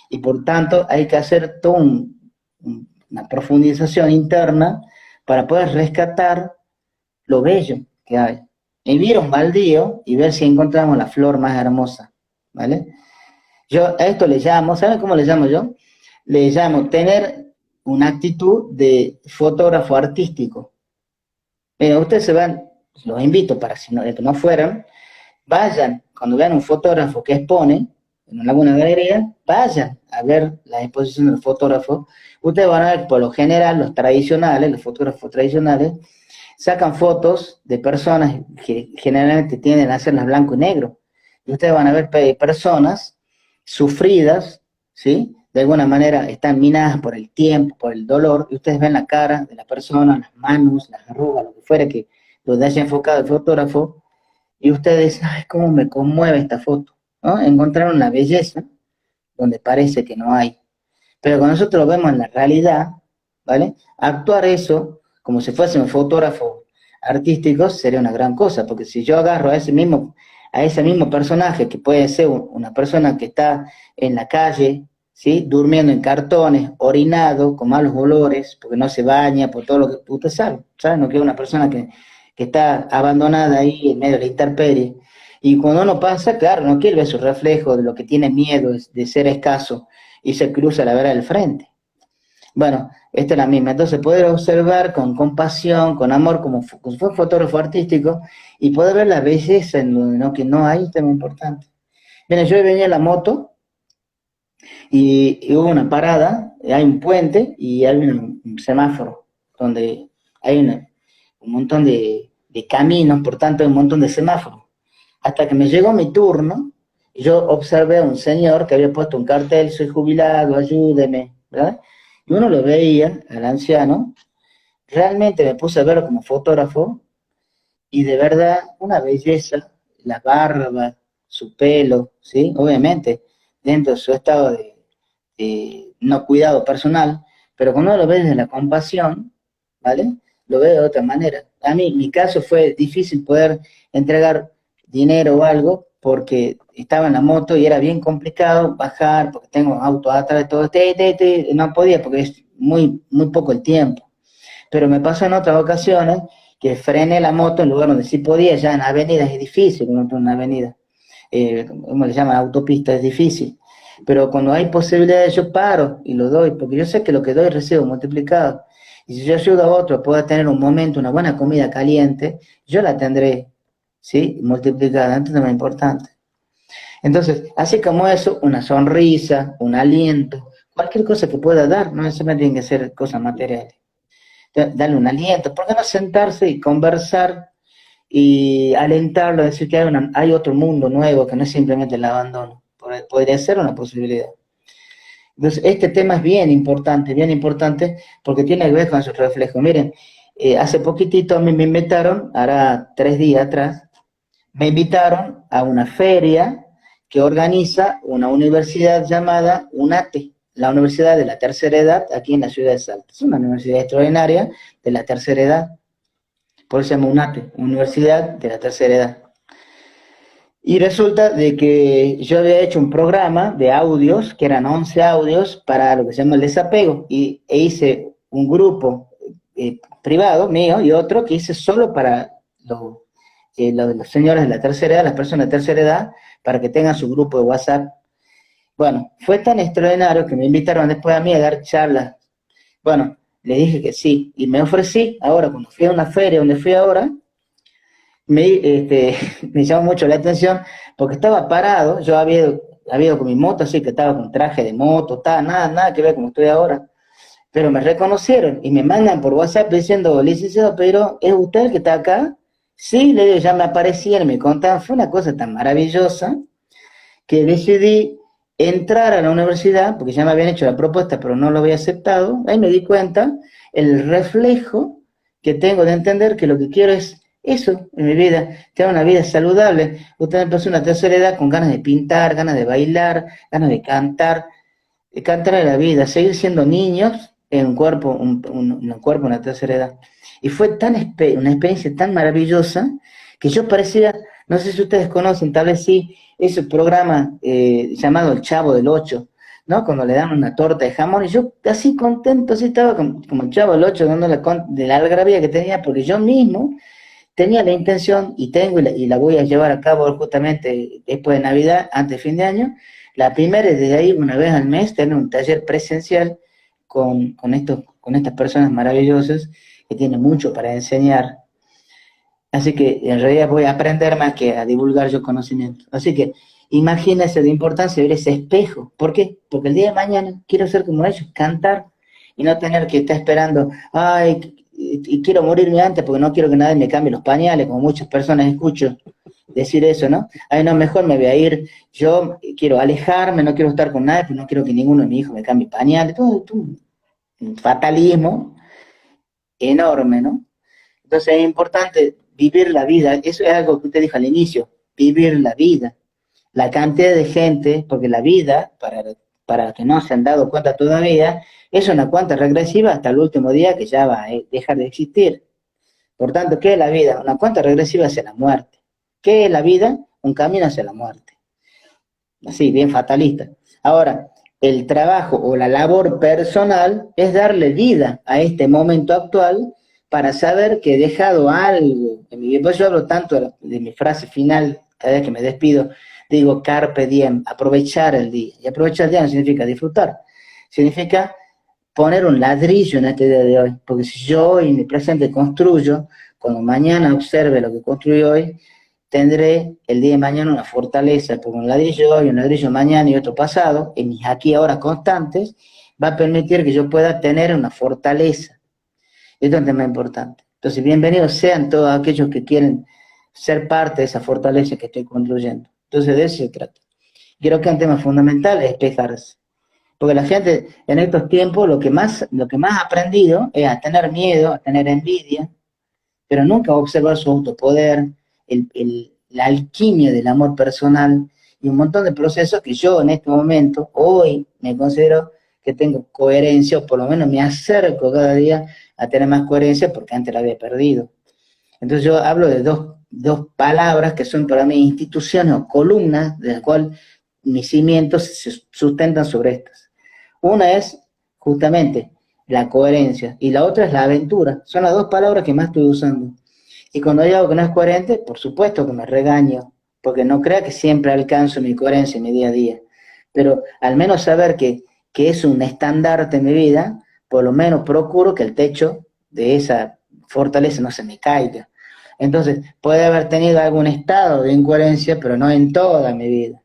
Y por tanto hay que hacer toda una profundización interna para poder rescatar lo bello que hay. Ir a un baldío y ver si encontramos la flor más hermosa, ¿vale? Yo a esto le llamo, ¿saben cómo le llamo yo? Le llamo tener una actitud de fotógrafo artístico. Ustedes se van, los invito para si no, que no fueran, vayan, cuando vean un fotógrafo que expone en alguna galería, vayan a ver la exposición del fotógrafo. Ustedes van a ver, por lo general, los fotógrafos tradicionales, sacan fotos de personas que generalmente tienden a hacerlas blanco y negro. Y ustedes van a ver personas sufridas, ¿sí? De alguna manera están minadas por el tiempo, por el dolor, y ustedes ven la cara de la persona, las manos, las arrugas, lo que fuera que donde haya enfocado el fotógrafo, y ustedes, ¡ay, cómo me conmueve esta foto! ¿No? Encontraron la belleza donde parece que no hay. Pero cuando nosotros lo vemos en la realidad, ¿vale? Actuar eso como si fuese un fotógrafo artístico sería una gran cosa, porque si yo agarro a a ese mismo personaje, que puede ser una persona que está en la calle, ¿sí? Durmiendo en cartones, orinado, con malos olores, porque no se baña, por todo lo que usted sabe, ¿sabe? No que es una persona que está abandonada ahí en medio de la intemperie. Y cuando uno pasa, claro, no quiere ver su reflejo de lo que tiene miedo de ser escaso y se cruza la vera del frente. Bueno, esta es la misma. Entonces, poder observar con compasión, con amor, como fue fotógrafo artístico, y poder ver la belleza en lo que no hay, es muy importante. Mira, yo venía en la moto y hubo una parada, hay un puente y hay un semáforo donde hay un montón de caminos, por tanto, hay un montón de semáforos. Hasta que me llegó mi turno, yo observé a un señor que había puesto un cartel: soy jubilado, ayúdeme, ¿verdad? Y uno lo veía, al anciano, realmente me puse a verlo como fotógrafo, y de verdad, una belleza, la barba, su pelo, ¿sí? Obviamente, dentro de su estado de no cuidado personal, pero cuando uno lo ve desde la compasión, ¿vale? Lo ve de otra manera. A mí, mi caso fue difícil poder entregar dinero o algo, porque estaba en la moto y era bien complicado bajar, porque tengo auto atrás de todo, no podía porque es muy poco el tiempo. Pero me pasó en otras ocasiones que frené la moto en lugar donde sí podía, ya en avenidas es difícil, en una avenida, como le llaman, autopista, es difícil. Pero cuando hay posibilidades yo paro y lo doy, porque yo sé que lo que doy recibo multiplicado. Y si yo ayudo a otro a poder tener un momento, una buena comida caliente, yo la tendré, ¿sí? Multiplicada, entonces es muy importante. Entonces, así como eso, una sonrisa, un aliento, cualquier cosa que pueda dar, no necesariamente tiene que ser cosas materiales. Darle un aliento, ¿por qué no sentarse y conversar y alentarlo, decir que hay otro mundo nuevo, que no es simplemente el abandono? Podría ser una posibilidad. Entonces, este tema es bien importante, porque tiene que ver con su reflejo. Miren, hace poquitito a mí me invitaron, hará 3 días atrás, me invitaron a una feria que organiza una universidad llamada UNATE, la Universidad de la Tercera Edad, aquí en la ciudad de Salta. Es una universidad extraordinaria de la tercera edad, por eso se llama UNATE, Universidad de la Tercera Edad. Y resulta de que yo había hecho un programa de audios, que eran 11 audios, para lo que se llama el desapego, e hice un grupo privado mío y otro que hice solo para los señores de la tercera edad, las personas de tercera edad, para que tengan su grupo de WhatsApp. Bueno, fue tan extraordinario que me invitaron después a mí a dar charlas. Bueno, le dije que sí, y me ofrecí. Ahora, cuando fui a una feria donde fui ahora, me llamó mucho la atención, porque estaba parado. Yo había ido con mi moto, así que estaba con traje de moto, nada que ver como estoy ahora, pero me reconocieron y me mandan por WhatsApp diciendo: licenciado Pedro, ¿es usted el que está acá? Sí, le digo, ya me aparecían y me contaban. Fue una cosa tan maravillosa que decidí entrar a la universidad, porque ya me habían hecho la propuesta, pero no lo había aceptado. Ahí me di cuenta el reflejo que tengo de entender que lo que quiero es eso en mi vida, tener una vida saludable. Usted empezó una tercera edad con ganas de pintar, ganas de bailar, ganas de cantar a la vida, seguir siendo niños en un cuerpo, una tercera edad. Y fue una experiencia tan maravillosa que yo parecía, no sé si ustedes conocen, tal vez sí, ese programa llamado El Chavo del Ocho, ¿no? Cuando le dan una torta de jamón, y yo así contento, así estaba como el Chavo del Ocho, dando de la algarabía que tenía, porque yo mismo tenía la intención, y tengo, y la voy a llevar a cabo justamente después de Navidad, antes de fin de año. La primera es desde ahí, una vez al mes, tener un taller presencial con estas personas maravillosas que tienen mucho para enseñar. Así que en realidad voy a aprender más que a divulgar yo conocimiento. Así que imagínense la importancia de ver ese espejo. ¿Por qué? Porque el día de mañana quiero ser como ellos, cantar, y no tener que estar esperando, ay, y quiero morirme antes porque no quiero que nadie me cambie los pañales, como muchas personas escucho decir eso, ¿no? Ay, no, mejor me voy a ir, yo quiero alejarme, no quiero estar con nadie, pues no quiero que ninguno de mis hijos me cambie pañales, todo un fatalismo enorme, ¿no? Entonces es importante vivir la vida. Eso es algo que usted dijo al inicio, vivir la vida. La cantidad de gente, porque la vida, para los que no se han dado cuenta todavía, es una cuenta regresiva hasta el último día, que ya va a dejar de existir. Por tanto, ¿qué es la vida? Una cuenta regresiva hacia la muerte. ¿Qué es la vida? un camino hacia la muerte. Así, bien fatalista. Ahora, el trabajo o la labor personal es darle vida a este momento actual para saber que he dejado algo en mi vida. Por eso yo hablo tanto de mi frase final, cada vez que me despido, digo carpe diem, aprovechar el día. Y aprovechar el día no significa disfrutar, significa poner un ladrillo en este día de hoy. Porque si yo hoy en mi presente construyo, cuando mañana observe lo que construyo hoy, tendré el día de mañana una fortaleza, porque un ladrillo hoy, un ladrillo mañana y otro pasado, en mis aquí y ahora constantes, va a permitir que yo pueda tener una fortaleza. Esto es un tema importante. Entonces, bienvenidos sean todos aquellos que quieren ser parte de esa fortaleza que estoy construyendo. Entonces, de eso se trata. Creo que un tema fundamental es despejarse. Porque la gente en estos tiempos lo que más ha aprendido es a tener miedo, a tener envidia, pero nunca a observar su autopoder, la alquimia del amor personal y un montón de procesos que yo en este momento, hoy, me considero que tengo coherencia, o por lo menos me acerco cada día a tener más coherencia porque antes la había perdido. Entonces yo hablo de dos palabras que son para mí instituciones o columnas de las cuales mis cimientos se sustentan sobre estas. Una es justamente la coherencia y la otra es la aventura. Son las dos palabras que más estoy usando. Y cuando hay algo que no es coherente, por supuesto que me regaño, porque no crea que siempre alcanzo mi coherencia en mi día a día. Pero al menos saber que es un estandarte en mi vida, por lo menos procuro que el techo de esa fortaleza no se me caiga. Entonces, puede haber tenido algún estado de incoherencia, pero no en toda mi vida.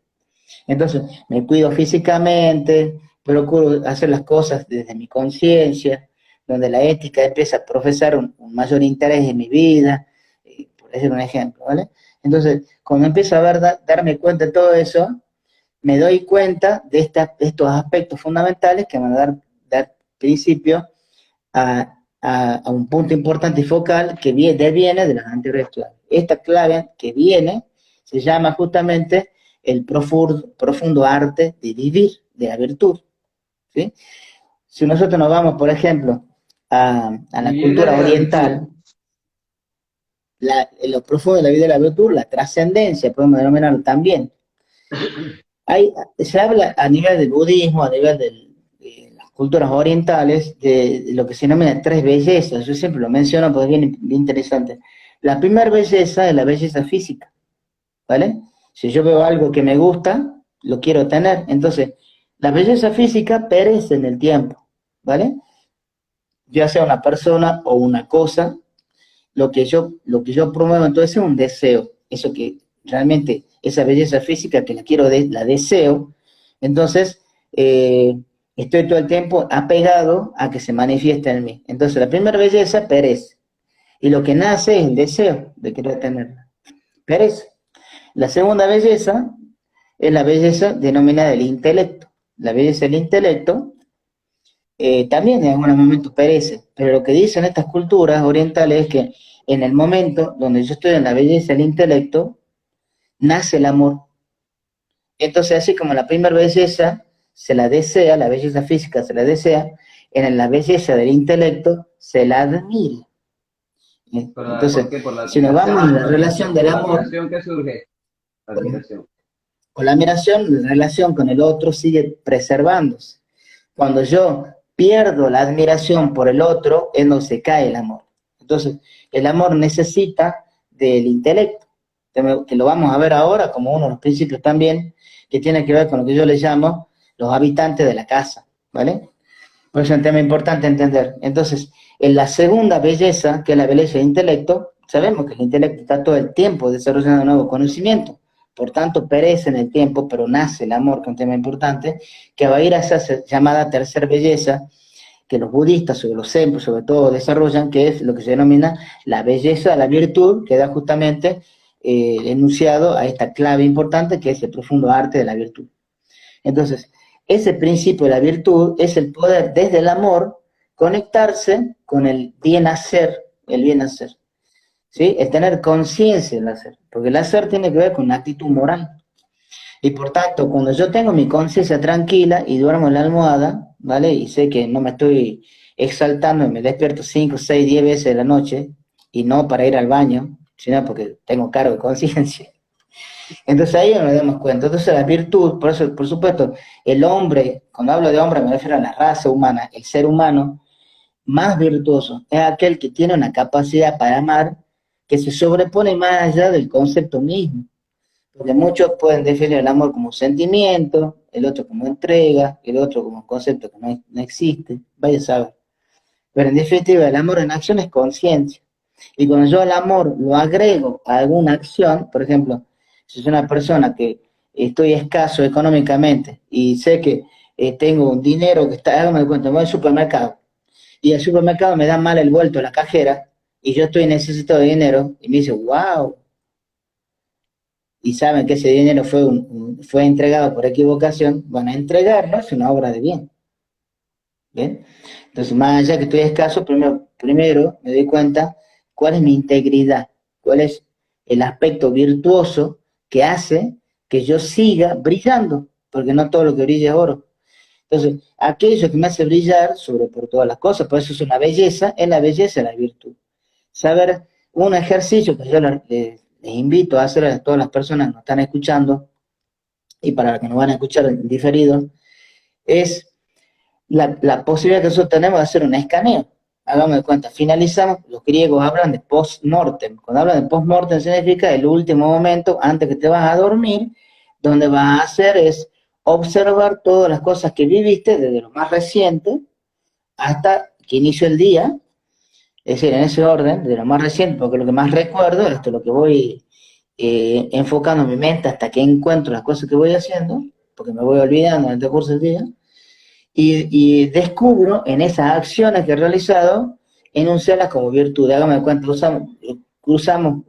Entonces, me cuido físicamente, procuro hacer las cosas desde mi conciencia, donde la ética empieza a profesar un mayor interés en mi vida, por decir un ejemplo, ¿vale? Entonces, cuando empiezo a darme cuenta de todo eso, me doy cuenta de estos aspectos fundamentales que van a dar principio a un punto importante y focal que deviene de las anteriores claves. Esta clave que viene se llama justamente el profundo arte de vivir, de la virtud, ¿sí? Si nosotros nos vamos, por ejemplo, a la cultura oriental, lo profundo de la vida de la virtud, la trascendencia, podemos denominarlo también. Se habla a nivel del budismo, a nivel de las culturas orientales, de lo que se denomina tres bellezas. Yo siempre lo menciono porque es bien interesante. La primera belleza es la belleza física, ¿vale? Si yo veo algo que me gusta, lo quiero tener. Entonces, la belleza física perece en el tiempo, ¿vale? Ya sea una persona o una cosa, lo que yo promuevo entonces es un deseo. Eso que realmente, esa belleza física que la deseo, entonces estoy todo el tiempo apegado a que se manifieste en mí. Entonces, la primera belleza perece. Y lo que nace es el deseo de querer tenerla. Perece. La segunda belleza es la belleza denominada del intelecto. La belleza del intelecto también en algún momento perece, pero lo que dicen estas culturas orientales es que en el momento donde yo estoy en la belleza del intelecto, nace el amor. Entonces, así como la primera belleza se la desea, la belleza física se la desea, en la belleza del intelecto se la admira. Entonces, ¿por qué? Por la si nos vamos a la relación del amor, la admiración que surge. La admiración. con la admiración, la relación con el otro sigue preservándose. Cuando yo pierdo la admiración por el otro, es donde se cae el amor. Entonces, el amor necesita del intelecto, que lo vamos a ver ahora como uno de los principios también, que tiene que ver con lo que yo le llamo los habitantes de la casa, ¿vale? Por eso es un tema importante entender. Entonces, en la segunda belleza, que es la belleza del intelecto, sabemos que el intelecto está todo el tiempo desarrollando nuevo conocimiento, por tanto perece en el tiempo, pero nace el amor, que es un tema importante, que va a ir a esa llamada tercera belleza, que los budistas, sobre los zen, sobre todo, desarrollan, que es lo que se denomina la belleza, la virtud, que da justamente enunciado a esta clave importante, que es el profundo arte de la virtud. Entonces, ese principio de la virtud es el poder, desde el amor, conectarse con el bien hacer, ¿sí? El tener conciencia del hacer, porque el hacer tiene que ver con una actitud moral. Y por tanto, cuando yo tengo mi conciencia tranquila y duermo en la almohada, ¿vale? Y sé que no me estoy exaltando y me despierto 5, 6, 10 veces de la noche, y no para ir al baño, sino porque tengo cargo de conciencia. Entonces ahí nos damos cuenta. Entonces la virtud, por eso, por supuesto, el hombre, cuando hablo de hombre me refiero a la raza humana, el ser humano más virtuoso es aquel que tiene una capacidad para amar que se sobrepone más allá del concepto mismo. Porque muchos pueden definir el amor como sentimiento, el otro como entrega, el otro como concepto que no existe, vaya a saber. Pero en definitiva, el amor en acción es conciencia. Y cuando yo el amor lo agrego a alguna acción, por ejemplo, si soy una persona que estoy escaso económicamente y sé que tengo un dinero que está, hágame de cuenta, voy al supermercado y el supermercado me da mal el vuelto la cajera y yo estoy necesitado de dinero y me dice, wow, y saben que ese dinero fue entregado por equivocación, bueno, entregarlo es una obra de bien. ¿Bien? Entonces, más allá que estoy escaso, primero me doy cuenta cuál es mi integridad, cuál es el aspecto virtuoso que hace que yo siga brillando, porque no todo lo que brilla es oro. Entonces, aquello que me hace brillar sobre por todas las cosas, por eso es la belleza, la virtud. Saber un ejercicio que yo les invito a hacer a todas las personas que nos están escuchando y para los que nos van a escuchar en diferido, es la posibilidad que nosotros tenemos de hacer un escaneo. Hagamos de cuenta, finalizamos, los griegos hablan de post-mortem. Cuando hablan de post-mortem significa el último momento antes que te vas a dormir, donde vas a hacer es observar todas las cosas que viviste desde lo más reciente hasta que inició el día, es decir, en ese orden, de lo más reciente, porque lo que más recuerdo, esto es lo que voy enfocando mi mente hasta que encuentro las cosas que voy haciendo, porque me voy olvidando en el decurso del día, y descubro en esas acciones que he realizado, enunciarlas como virtud. Hágame cuenta,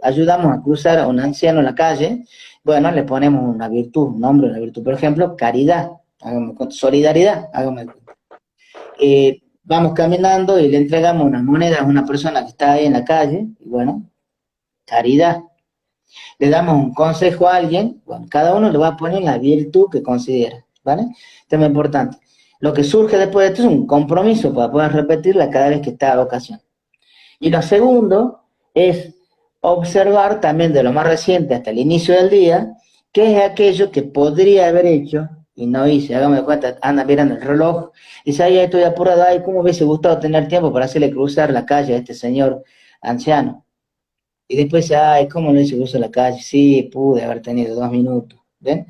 ayudamos a cruzar a un anciano en la calle, bueno, le ponemos una virtud, un nombre, una virtud, por ejemplo, caridad, hágame cuenta, solidaridad, hágame cuenta. Vamos caminando y le entregamos una moneda a una persona que está ahí en la calle, y bueno, caridad. Le damos un consejo a alguien, bueno, cada uno le va a poner la virtud que considera, ¿vale? Esto es muy importante. Lo que surge después de esto es un compromiso para poder repetirla cada vez que está a ocasión. Y lo segundo es observar también de lo más reciente hasta el inicio del día, qué es aquello que podría haber hecho y no hice. Hágame de cuenta, anda mirando el reloj, y dice, ay, estoy apurado, ay, cómo hubiese gustado tener tiempo para hacerle cruzar la calle a este señor anciano. Y después dice, ay, ¿cómo no hice cruzar la calle? Sí, pude haber tenido 2 minutos. ¿Ven?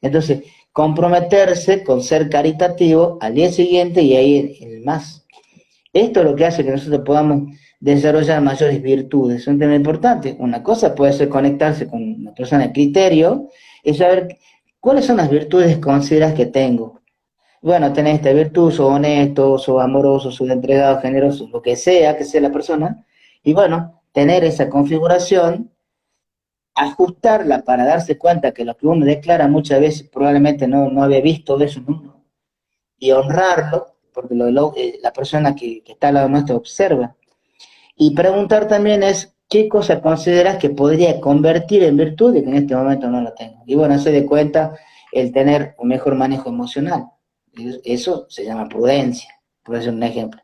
Entonces, comprometerse con ser caritativo al día siguiente y ahí el más. Esto es lo que hace que nosotros podamos desarrollar mayores virtudes. Es un tema importante. Una cosa puede ser conectarse con una persona de criterio y saber cuáles son las virtudes que consideras que tengo. Bueno, tenés esta virtud, sos honesto, sos amoroso, sos entregado, generoso, lo que sea la persona. Y bueno, tener esa configuración, ajustarla para darse cuenta que lo que uno declara muchas veces probablemente no había visto eso en uno, y honrarlo, porque la persona que está al lado nuestro observa. Y preguntar también es, ¿qué cosa consideras que podría convertir en virtud y que en este momento no la tengo? Y bueno, se de cuenta el tener un mejor manejo emocional. Eso se llama prudencia, por ser un ejemplo.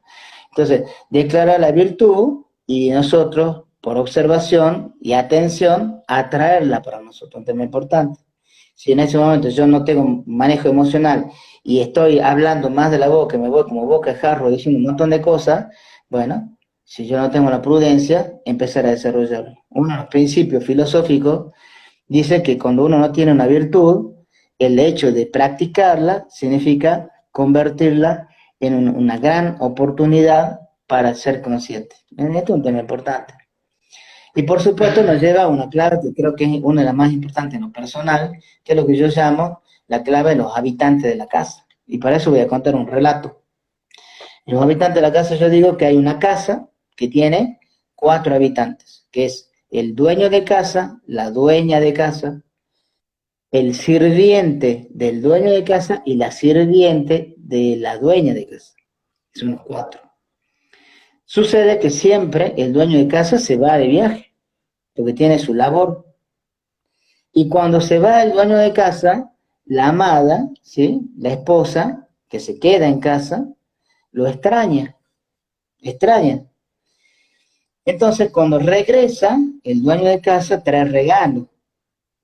Entonces, declarar la virtud y nosotros, por observación y atención, atraerla para nosotros, un tema importante. Si en ese momento yo no tengo un manejo emocional y estoy hablando más de la boca, me voy como boca de jarro diciendo un montón de cosas, bueno, si yo no tengo la prudencia, empezar a desarrollarlo. Uno de los principios filosóficos dice que cuando uno no tiene una virtud, el hecho de practicarla significa convertirla en una gran oportunidad para ser consciente. Esto es un tema importante. Y por supuesto nos lleva a una clave que creo que es una de las más importantes en lo personal, que es lo que yo llamo la clave de los habitantes de la casa. Y para eso voy a contar un relato. Los habitantes de la casa, yo digo que hay una casa que tiene 4 habitantes, que es el dueño de casa, la dueña de casa, el sirviente del dueño de casa y la sirviente de la dueña de casa. Son los 4. Sucede que siempre el dueño de casa se va de viaje, porque tiene su labor. Y cuando se va el dueño de casa, la amada, ¿sí?, la esposa, que se queda en casa, lo extraña. Entonces, cuando regresa, el dueño de casa trae regalo.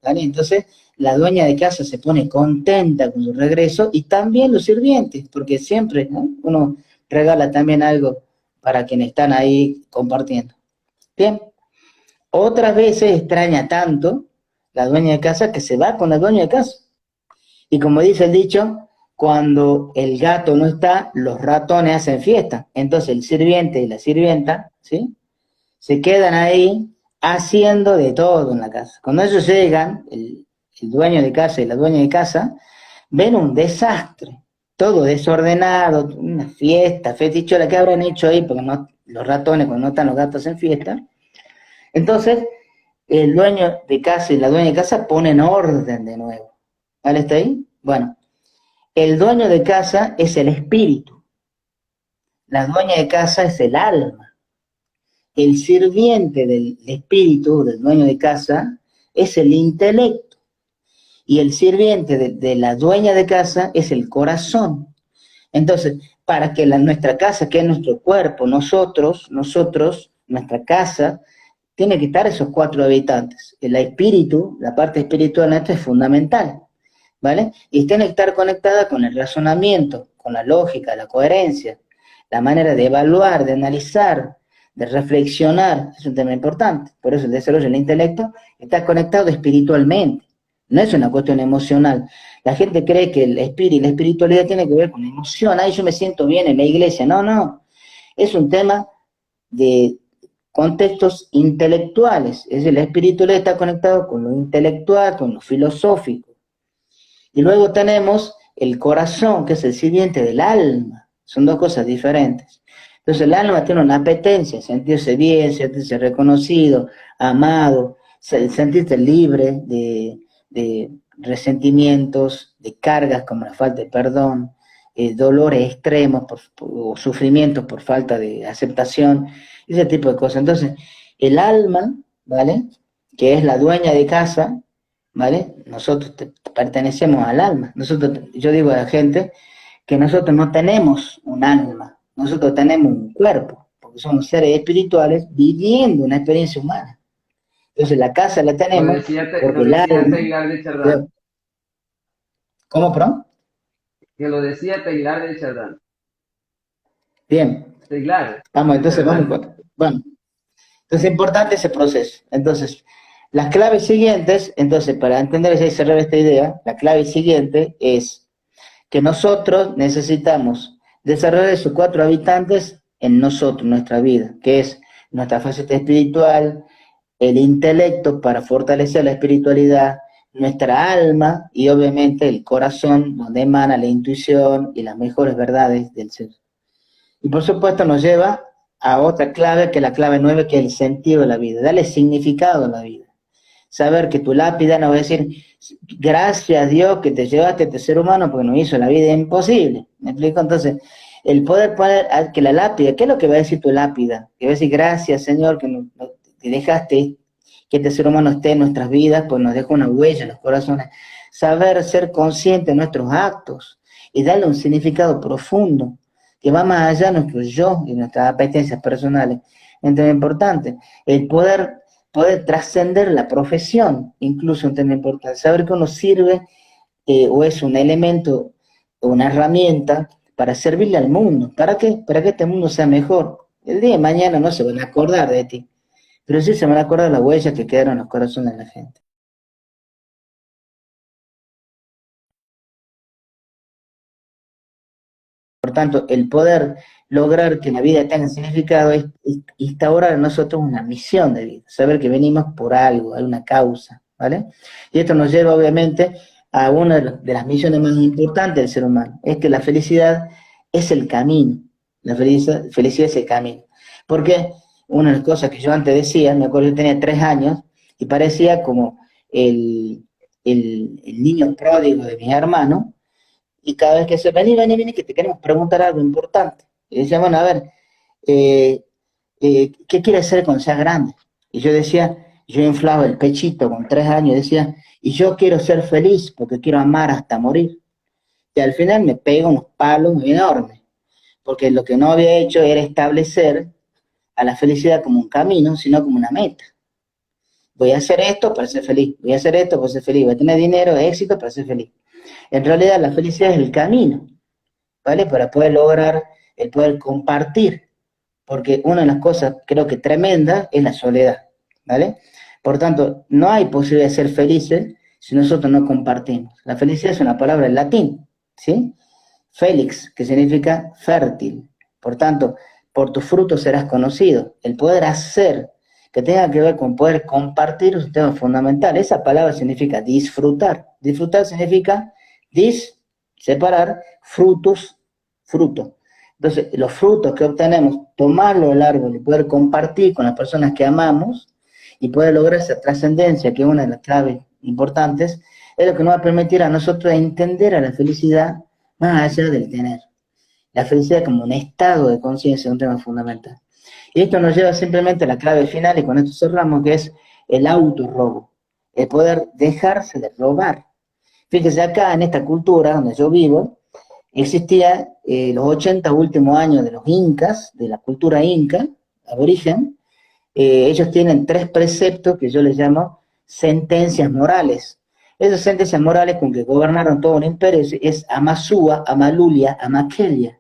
¿vale? Entonces, la dueña de casa se pone contenta con su regreso y también los sirvientes, porque siempre, ¿no?, uno regala también algo para quienes están ahí compartiendo. Bien, otras veces extraña tanto la dueña de casa que se va con la dueña de casa. Y como dice el dicho, cuando el gato no está, los ratones hacen fiesta. Entonces el sirviente y la sirvienta, ¿sí?, se quedan ahí haciendo de todo en la casa. Cuando ellos llegan, el dueño de casa y la dueña de casa, ven un desastre, todo desordenado, una fiesta, fetichola, ¿qué habrán hecho ahí? Porque no, los ratones, cuando no están los gatos en fiesta. Entonces, el dueño de casa y la dueña de casa ponen orden de nuevo. ¿Vale? ¿Está ahí? Bueno, el dueño de casa es el espíritu, la dueña de casa es el alma, el sirviente del espíritu, del dueño de casa, es el intelecto, y el sirviente de la dueña de casa es el corazón. Entonces, para que nuestra casa, que es nuestro cuerpo, nosotros, nuestra casa, tiene que estar esos 4 habitantes. El espíritu, la parte espiritual de esto es fundamental, ¿vale? Y tiene que estar conectada con el razonamiento, con la lógica, la coherencia, la manera de evaluar, de analizar, de reflexionar, es un tema importante. Por eso el desarrollo del intelecto está conectado espiritualmente, no es una cuestión emocional. La gente cree que el espíritu y la espiritualidad tiene que ver con la emoción. Ay, yo me siento bien en la iglesia. No, no, es un tema de contextos intelectuales. Es decir, la espiritualidad está conectado con lo intelectual, con lo filosófico. Y luego tenemos el corazón, que es el sirviente del alma. Son 2 cosas diferentes. Entonces el alma tiene una apetencia, sentirse bien, sentirse reconocido, amado, sentirse libre de resentimientos, de cargas como la falta de perdón, dolores extremos o sufrimientos por falta de aceptación, ese tipo de cosas. Entonces, el alma, ¿vale?, que es la dueña de casa, ¿vale? Nosotros pertenecemos al alma. Yo digo a la gente que nosotros no tenemos un alma, nosotros tenemos un cuerpo, porque somos seres espirituales viviendo una experiencia humana. Entonces la casa la tenemos porque Lo el decía alma... Teilhard de Chardin. ¿Cómo, perdón? Que lo decía Teilhard de Chardin. Bien. Teilhard Vamos, de entonces Chardin. vamos. Bueno, entonces es importante ese proceso. Entonces, las claves siguientes, entonces para entender y cerrar esta idea, la clave siguiente es que nosotros necesitamos desarrollar esos 4 habitantes en nosotros, nuestra vida, que es nuestra faceta espiritual, el intelecto para fortalecer la espiritualidad, nuestra alma y obviamente el corazón, donde emana la intuición y las mejores verdades del ser. Y por supuesto nos lleva a otra clave, que es la clave 9, que es el sentido de la vida, darle significado a la vida. Saber que tu lápida no va a decir, gracias a Dios que te llevaste a este ser humano porque nos hizo la vida imposible. ¿Me explico? Entonces, el poder poner que la lápida, ¿qué es lo que va a decir tu lápida? Que va a decir, gracias Señor que dejaste que este ser humano esté en nuestras vidas, pues nos deja una huella en los corazones. Saber ser consciente de nuestros actos y darle un significado profundo que va más allá de nuestro yo y nuestras apetencias personales. Entonces es importante el poder trascender la profesión, incluso un tema importante, saber que uno sirve o es un elemento o una herramienta para servirle al mundo. ¿Para qué? Para que este mundo sea mejor. El día de mañana no se van a acordar de ti, pero sí se van a acordar de las huellas que quedaron en los corazones de la gente. Por tanto, el poder lograr que la vida tenga significado es instaurar en nosotros una misión de vida, saber que venimos por algo, hay una causa, ¿vale? Y esto nos lleva obviamente a una de las misiones más importantes del ser humano, es que la felicidad es el camino, la felicidad es el camino. Porque una de las cosas que yo antes decía, me acuerdo que yo tenía 3 años y parecía como el niño pródigo de mis hermanos, y cada vez que se vení, que te queremos preguntar algo importante. Y decía, bueno, a ver, eh, ¿qué quieres ser cuando seas grande? Y yo decía, yo inflaba el pechito con 3 años y decía, y yo quiero ser feliz porque quiero amar hasta morir. Y al final me pega unos palos muy enormes, porque lo que no había hecho era establecer a la felicidad como un camino, sino como una meta. voy a hacer esto para ser feliz, voy a hacer esto para ser feliz, voy a tener dinero, éxito para ser feliz. En realidad la felicidad es el camino, ¿vale? Para poder lograr el poder compartir, porque una de las cosas creo que tremenda es la soledad, ¿vale? Por tanto, no hay posibilidad de ser felices si nosotros no compartimos. La felicidad es una palabra en latín, ¿sí? Félix, que significa fértil. Por tanto, por tus frutos serás conocido. El poder hacer, que tenga que ver con poder compartir, es un tema fundamental. Esa palabra significa disfrutar. Disfrutar significa separar, frutos, fruto. Entonces, los frutos que obtenemos, tomarlo del árbol y poder compartir con las personas que amamos y poder lograr esa trascendencia, que es una de las claves importantes, es lo que nos va a permitir a nosotros entender a la felicidad más allá del tener. La felicidad como un estado de conciencia es un tema fundamental. Y esto nos lleva simplemente a la clave final, y con esto cerramos, que es el autorrobo, el poder dejarse de robar. Fíjese, acá en esta cultura donde yo vivo, existía los 80 últimos años de los incas, de la cultura inca, aborigen. Ellos tienen 3 preceptos que yo les llamo sentencias morales. Esas sentencias morales con que gobernaron todo un imperio es Amasúa, Amalulia, Amaquelia,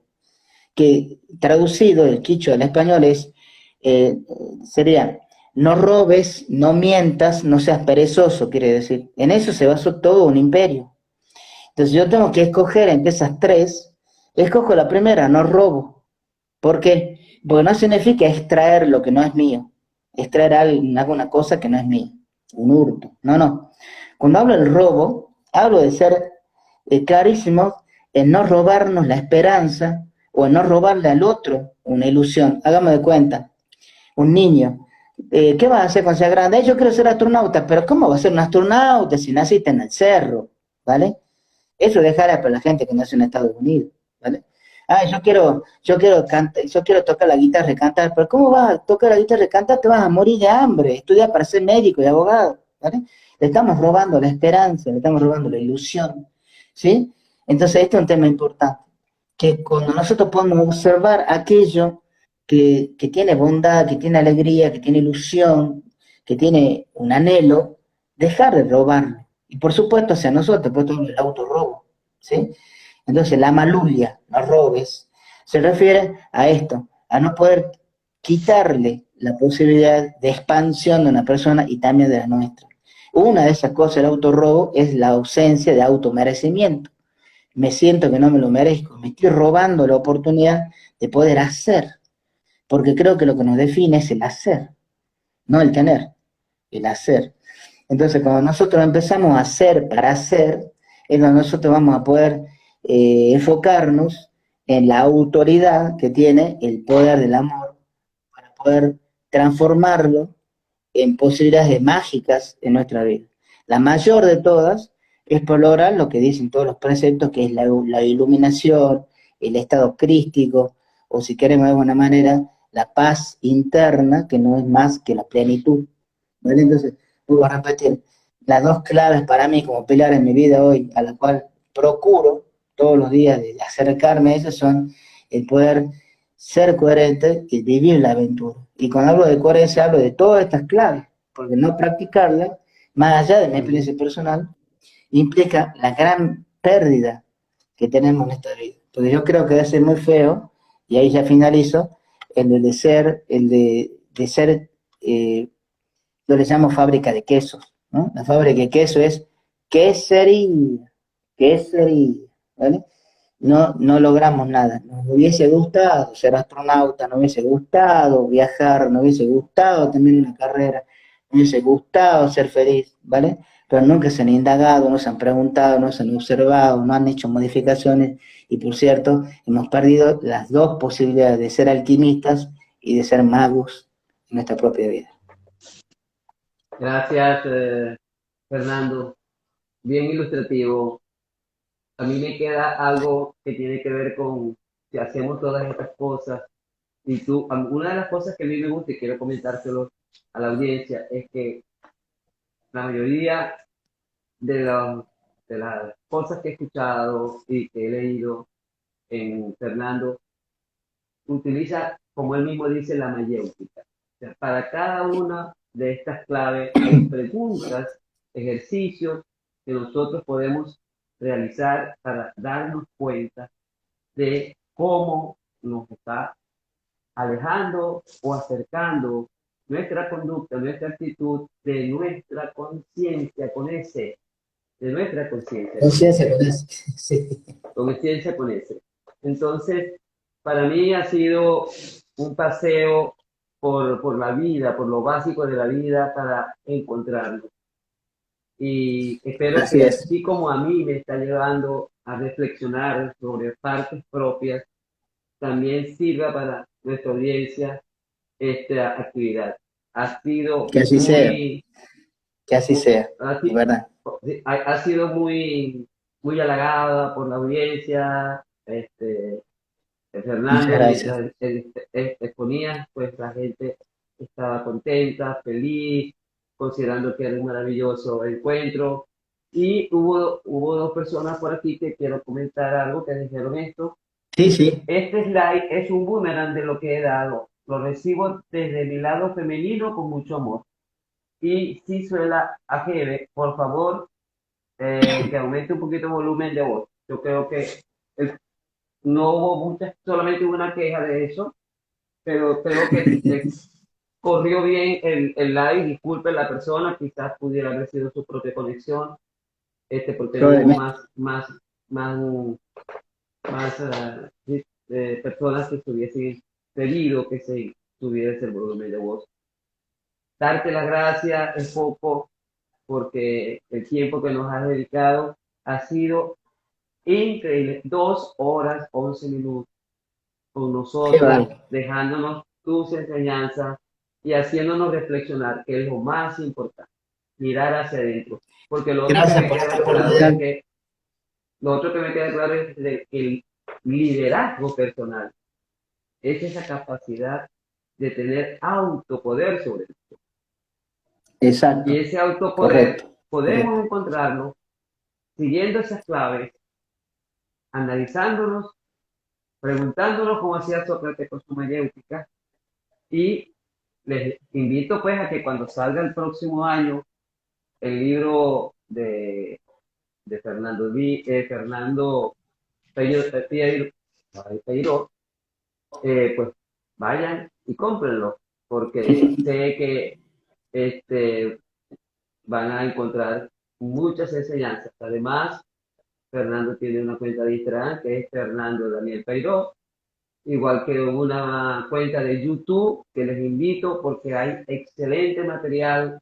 que traducido del quichua al español eh, sería no robes, no mientas, no seas perezoso, quiere decir. En eso se basó todo un imperio. Entonces yo tengo que escoger entre esas 3, escojo la primera, no robo. ¿Por qué? Porque no significa extraer lo que no es mío, extraer alguna cosa que no es mía, un hurto. No, no. Cuando hablo del robo, hablo de ser clarísimo en no robarnos la esperanza o en no robarle al otro una ilusión. Hagamos de cuenta, un niño, ¿qué va a hacer cuando sea grande? Yo quiero ser astronauta, pero ¿cómo va a ser un astronauta si naciste en el cerro? ¿Vale? Eso dejará para la gente que nace en Estados Unidos, ¿vale? Ah, yo quiero tocar la guitarra y cantar, pero ¿cómo vas a tocar la guitarra y cantar? Te vas a morir de hambre, estudiar para ser médico y abogado, ¿vale? Le estamos robando la esperanza, le estamos robando la ilusión, ¿sí? Entonces, este es un tema importante, que cuando nosotros podemos observar aquello que tiene bondad, que tiene alegría, que tiene ilusión, que tiene un anhelo, dejar de robarlo. Y por supuesto hacia nosotros, por todo el autorrobo, ¿sí? Entonces la malulia, no robes, se refiere a esto, a no poder quitarle la posibilidad de expansión de una persona y también de la nuestra. Una de esas cosas del autorrobo es la ausencia de automerecimiento. Me siento que no me lo merezco, me estoy robando la oportunidad de poder hacer, porque creo que lo que nos define es el hacer, no el tener, el hacer. Entonces, cuando nosotros empezamos a hacer para hacer, es donde nosotros vamos a poder enfocarnos en la autoridad que tiene el poder del amor para poder transformarlo en posibilidades mágicas en nuestra vida. La mayor de todas es por lograr lo que dicen todos los preceptos, que es la iluminación, el estado crístico, o si queremos de alguna manera, la paz interna, que no es más que la plenitud. ¿Vale? Entonces, vuelvo a repetir, las 2 claves para mí como pilar en mi vida hoy, a la cual procuro todos los días de acercarme a eso, son el poder ser coherente y vivir la aventura. Y cuando hablo de coherencia, hablo de todas estas claves, porque no practicarla, más allá de mi experiencia personal, implica la gran pérdida que tenemos en esta vida. Porque yo creo que debe ser muy feo, y ahí ya finalizo, el de ser yo le llamo fábrica de quesos, ¿no? La fábrica de queso es quesería, quesería, ¿vale? No, no logramos nada. Nos hubiese gustado ser astronauta, nos hubiese gustado viajar, nos hubiese gustado tener una carrera, nos hubiese gustado ser feliz, ¿vale? Pero nunca se han indagado, no se han preguntado, no se han observado, no han hecho modificaciones y por cierto, hemos perdido las 2 posibilidades de ser alquimistas y de ser magos en nuestra propia vida. Gracias, Fernando. Bien ilustrativo. A mí me queda algo que tiene que ver con si hacemos todas estas cosas. Y una de las cosas que a mí me gusta y quiero comentárselo a la audiencia es que la mayoría de, de las cosas que he escuchado y que he leído en Fernando utiliza, como él mismo dice, la mayéutica. O sea, para cada una de estas claves hay preguntas, ejercicios que nosotros podemos realizar para darnos cuenta de cómo nos está alejando o acercando nuestra conducta, nuestra actitud de nuestra conciencia con ese, de nuestra conciencia. Conciencia con ese, sí. Conciencia con ese. Entonces, para mí ha sido un paseo por la vida, por lo básico de la vida para encontrarlo. Y espero Así que es. así como a mí me está llevando a reflexionar sobre partes propias, también sirva para nuestra audiencia esta actividad. Ha sido Que así sea, muy, que así sea, ha, de verdad. ha sido muy, muy halagada por la audiencia. Muchas Fernando, gracias. mientras exponía, pues la gente estaba contenta, feliz, considerando que era un maravilloso encuentro. Y hubo dos personas por aquí que quiero comentar algo que dijeron esto. Sí, sí. Este slide es un boomerang de lo que he dado. Lo recibo desde mi lado femenino con mucho amor. Y si suela a Jebe, por favor, que aumente un poquito el volumen de voz. Yo creo que el no hubo muchas, solamente una queja de eso, pero creo que corrió bien el live. Disculpe la persona, quizás pudiera haber sido su propia conexión, porque no hubo Probablemente. más, más personas que se hubiesen pedido que se tuviera ese volumen de voz. Darte las gracias es poco, porque el tiempo que nos has dedicado ha sido increíble. 2 horas, 11 minutos con Qué nosotros, bárbaro. dejándonos tus enseñanzas y haciéndonos reflexionar, que es lo más importante, mirar hacia adentro. Porque lo otro que Gracias me por esta queda claro oportunidad. es que, lo otro que me queda claro es que el liderazgo personal es esa capacidad de tener autopoder sobre él. Y Exacto. ese autopoder Correcto. podemos Correcto. encontrarlo siguiendo esas claves, analizándonos, preguntándonos como hacía Sócrates con su mayéutica, y les invito pues a que cuando salga el próximo año el libro de Fernando Peiro, pues vayan y cómprenlo, porque sé que este, van a encontrar muchas enseñanzas. Además, Fernando tiene una cuenta de Instagram que es Fernando Daniel Peiro, igual que una cuenta de YouTube que les invito porque hay excelente material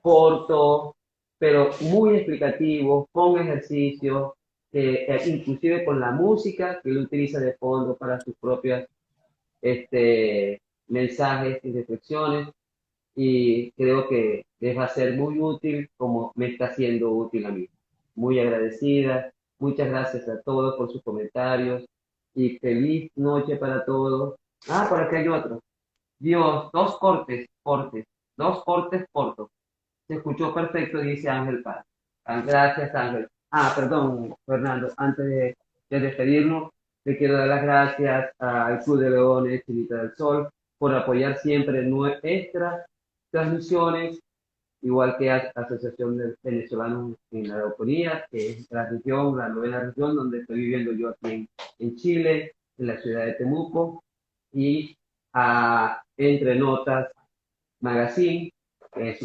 corto, pero muy explicativo, con ejercicios, inclusive con la música que él utiliza de fondo para sus propios mensajes y reflexiones. Y creo que les va a ser muy útil como me está siendo útil a mí. Muy agradecida. Muchas gracias a todos por sus comentarios y feliz noche para todos. Ah, por aquí hay otro. Dios, dos cortes cortos. Se escuchó perfecto, dice Ángel Paz. Ah, gracias, Ángel. Ah, perdón, Fernando, antes de despedirnos, le quiero dar las gracias al Club de Leones, Chinita del Sol, por apoyar siempre nuestras transmisiones, igual que a la Asociación de Venezolanos en la Eufonía, que es la región, la novena región donde estoy viviendo yo aquí en Chile, en la ciudad de Temuco, y a Entre Notas Magazine, que es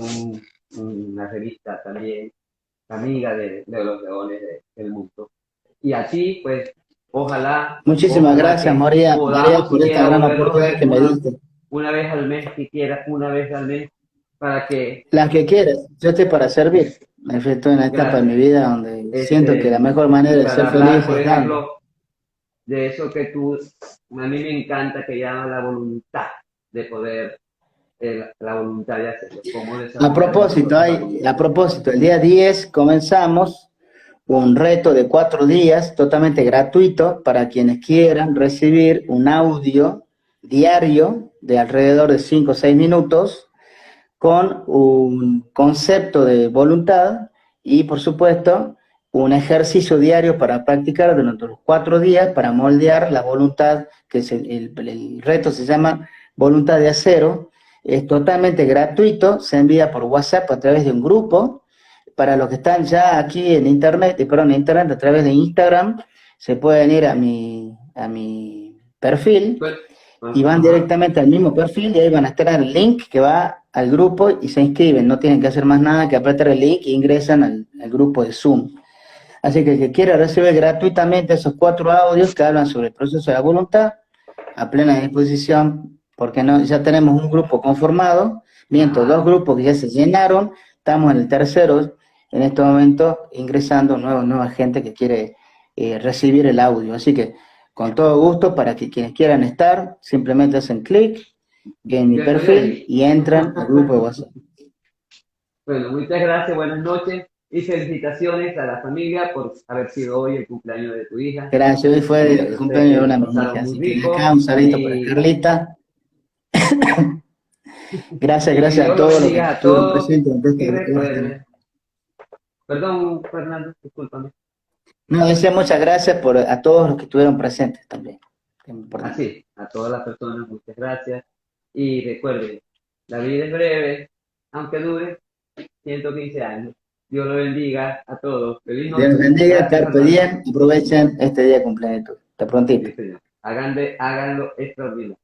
una revista también amiga de los leones del mundo. Y así, pues, Muchísimas ojalá gracias, que María, podamos por esta siquiera gran volvernos a oportunidad ver que me diste. una vez al mes, siquiera una vez al mes, para que, Las que quieras, yo estoy para servir. Me estoy en una etapa de mi gracias, vida donde siento que la este, mejor manera de ser para hablar, feliz por es dando. ejemplo, de eso que a mí me encanta, que llama la voluntad de poder, la voluntad de hacerlo, cómo desarrollar en nosotros la A voluntad. propósito, el día 10 comenzamos un reto de 4 días totalmente gratuito para quienes quieran recibir un audio diario de alrededor de 5 o 6 minutos con un concepto de voluntad y, por supuesto, un ejercicio diario para practicar durante los 4 días para moldear la voluntad, que es el reto se llama voluntad de acero, es totalmente gratuito, se envía por WhatsApp a través de un grupo. Para los que están ya aquí en internet, a través de Instagram, se pueden ir a mi perfil Pues, y van ajá. directamente al mismo perfil y ahí van a estar el link que va al grupo y se inscriben. No tienen que hacer más nada que apretar el link e ingresan al grupo de Zoom. Así que el que quiera recibir gratuitamente esos 4 audios que hablan sobre el proceso de la voluntad, a plena disposición, porque no, ya tenemos un grupo conformado, mientras 2 grupos que ya se llenaron, estamos en el tercero, en este momento ingresando nueva gente que quiere recibir el audio. Así que con todo gusto, para que quienes quieran estar, simplemente hacen clic en mi Yo estoy perfil ahí. y entran al grupo de WhatsApp. Bueno, muchas gracias, buenas noches y felicitaciones a la familia por haber sido hoy el cumpleaños de tu hija. Gracias, hoy fue Espero el que cumpleaños de ustedes una la de mis pasaron hijas, muy así que de acá rico un saludito para Carlita. Gracias, y que gracias a Dios los todos los que bendiga a estuvieron todos presentes en y este. recuerden. Perdón, Fernando, discúlpame. No, decía muchas gracias a todos los que estuvieron presentes también. Es importante. Así, a todas las personas, muchas gracias. Y recuerden, la vida es breve, aunque dure 115 años. Dios lo bendiga a todos. Feliz Dios los noche. bendiga, Gracias, carpe Fernando. diem, aprovechen este día de cumpleaños. Hasta prontito. Sí, señor. Háganlo extraordinario.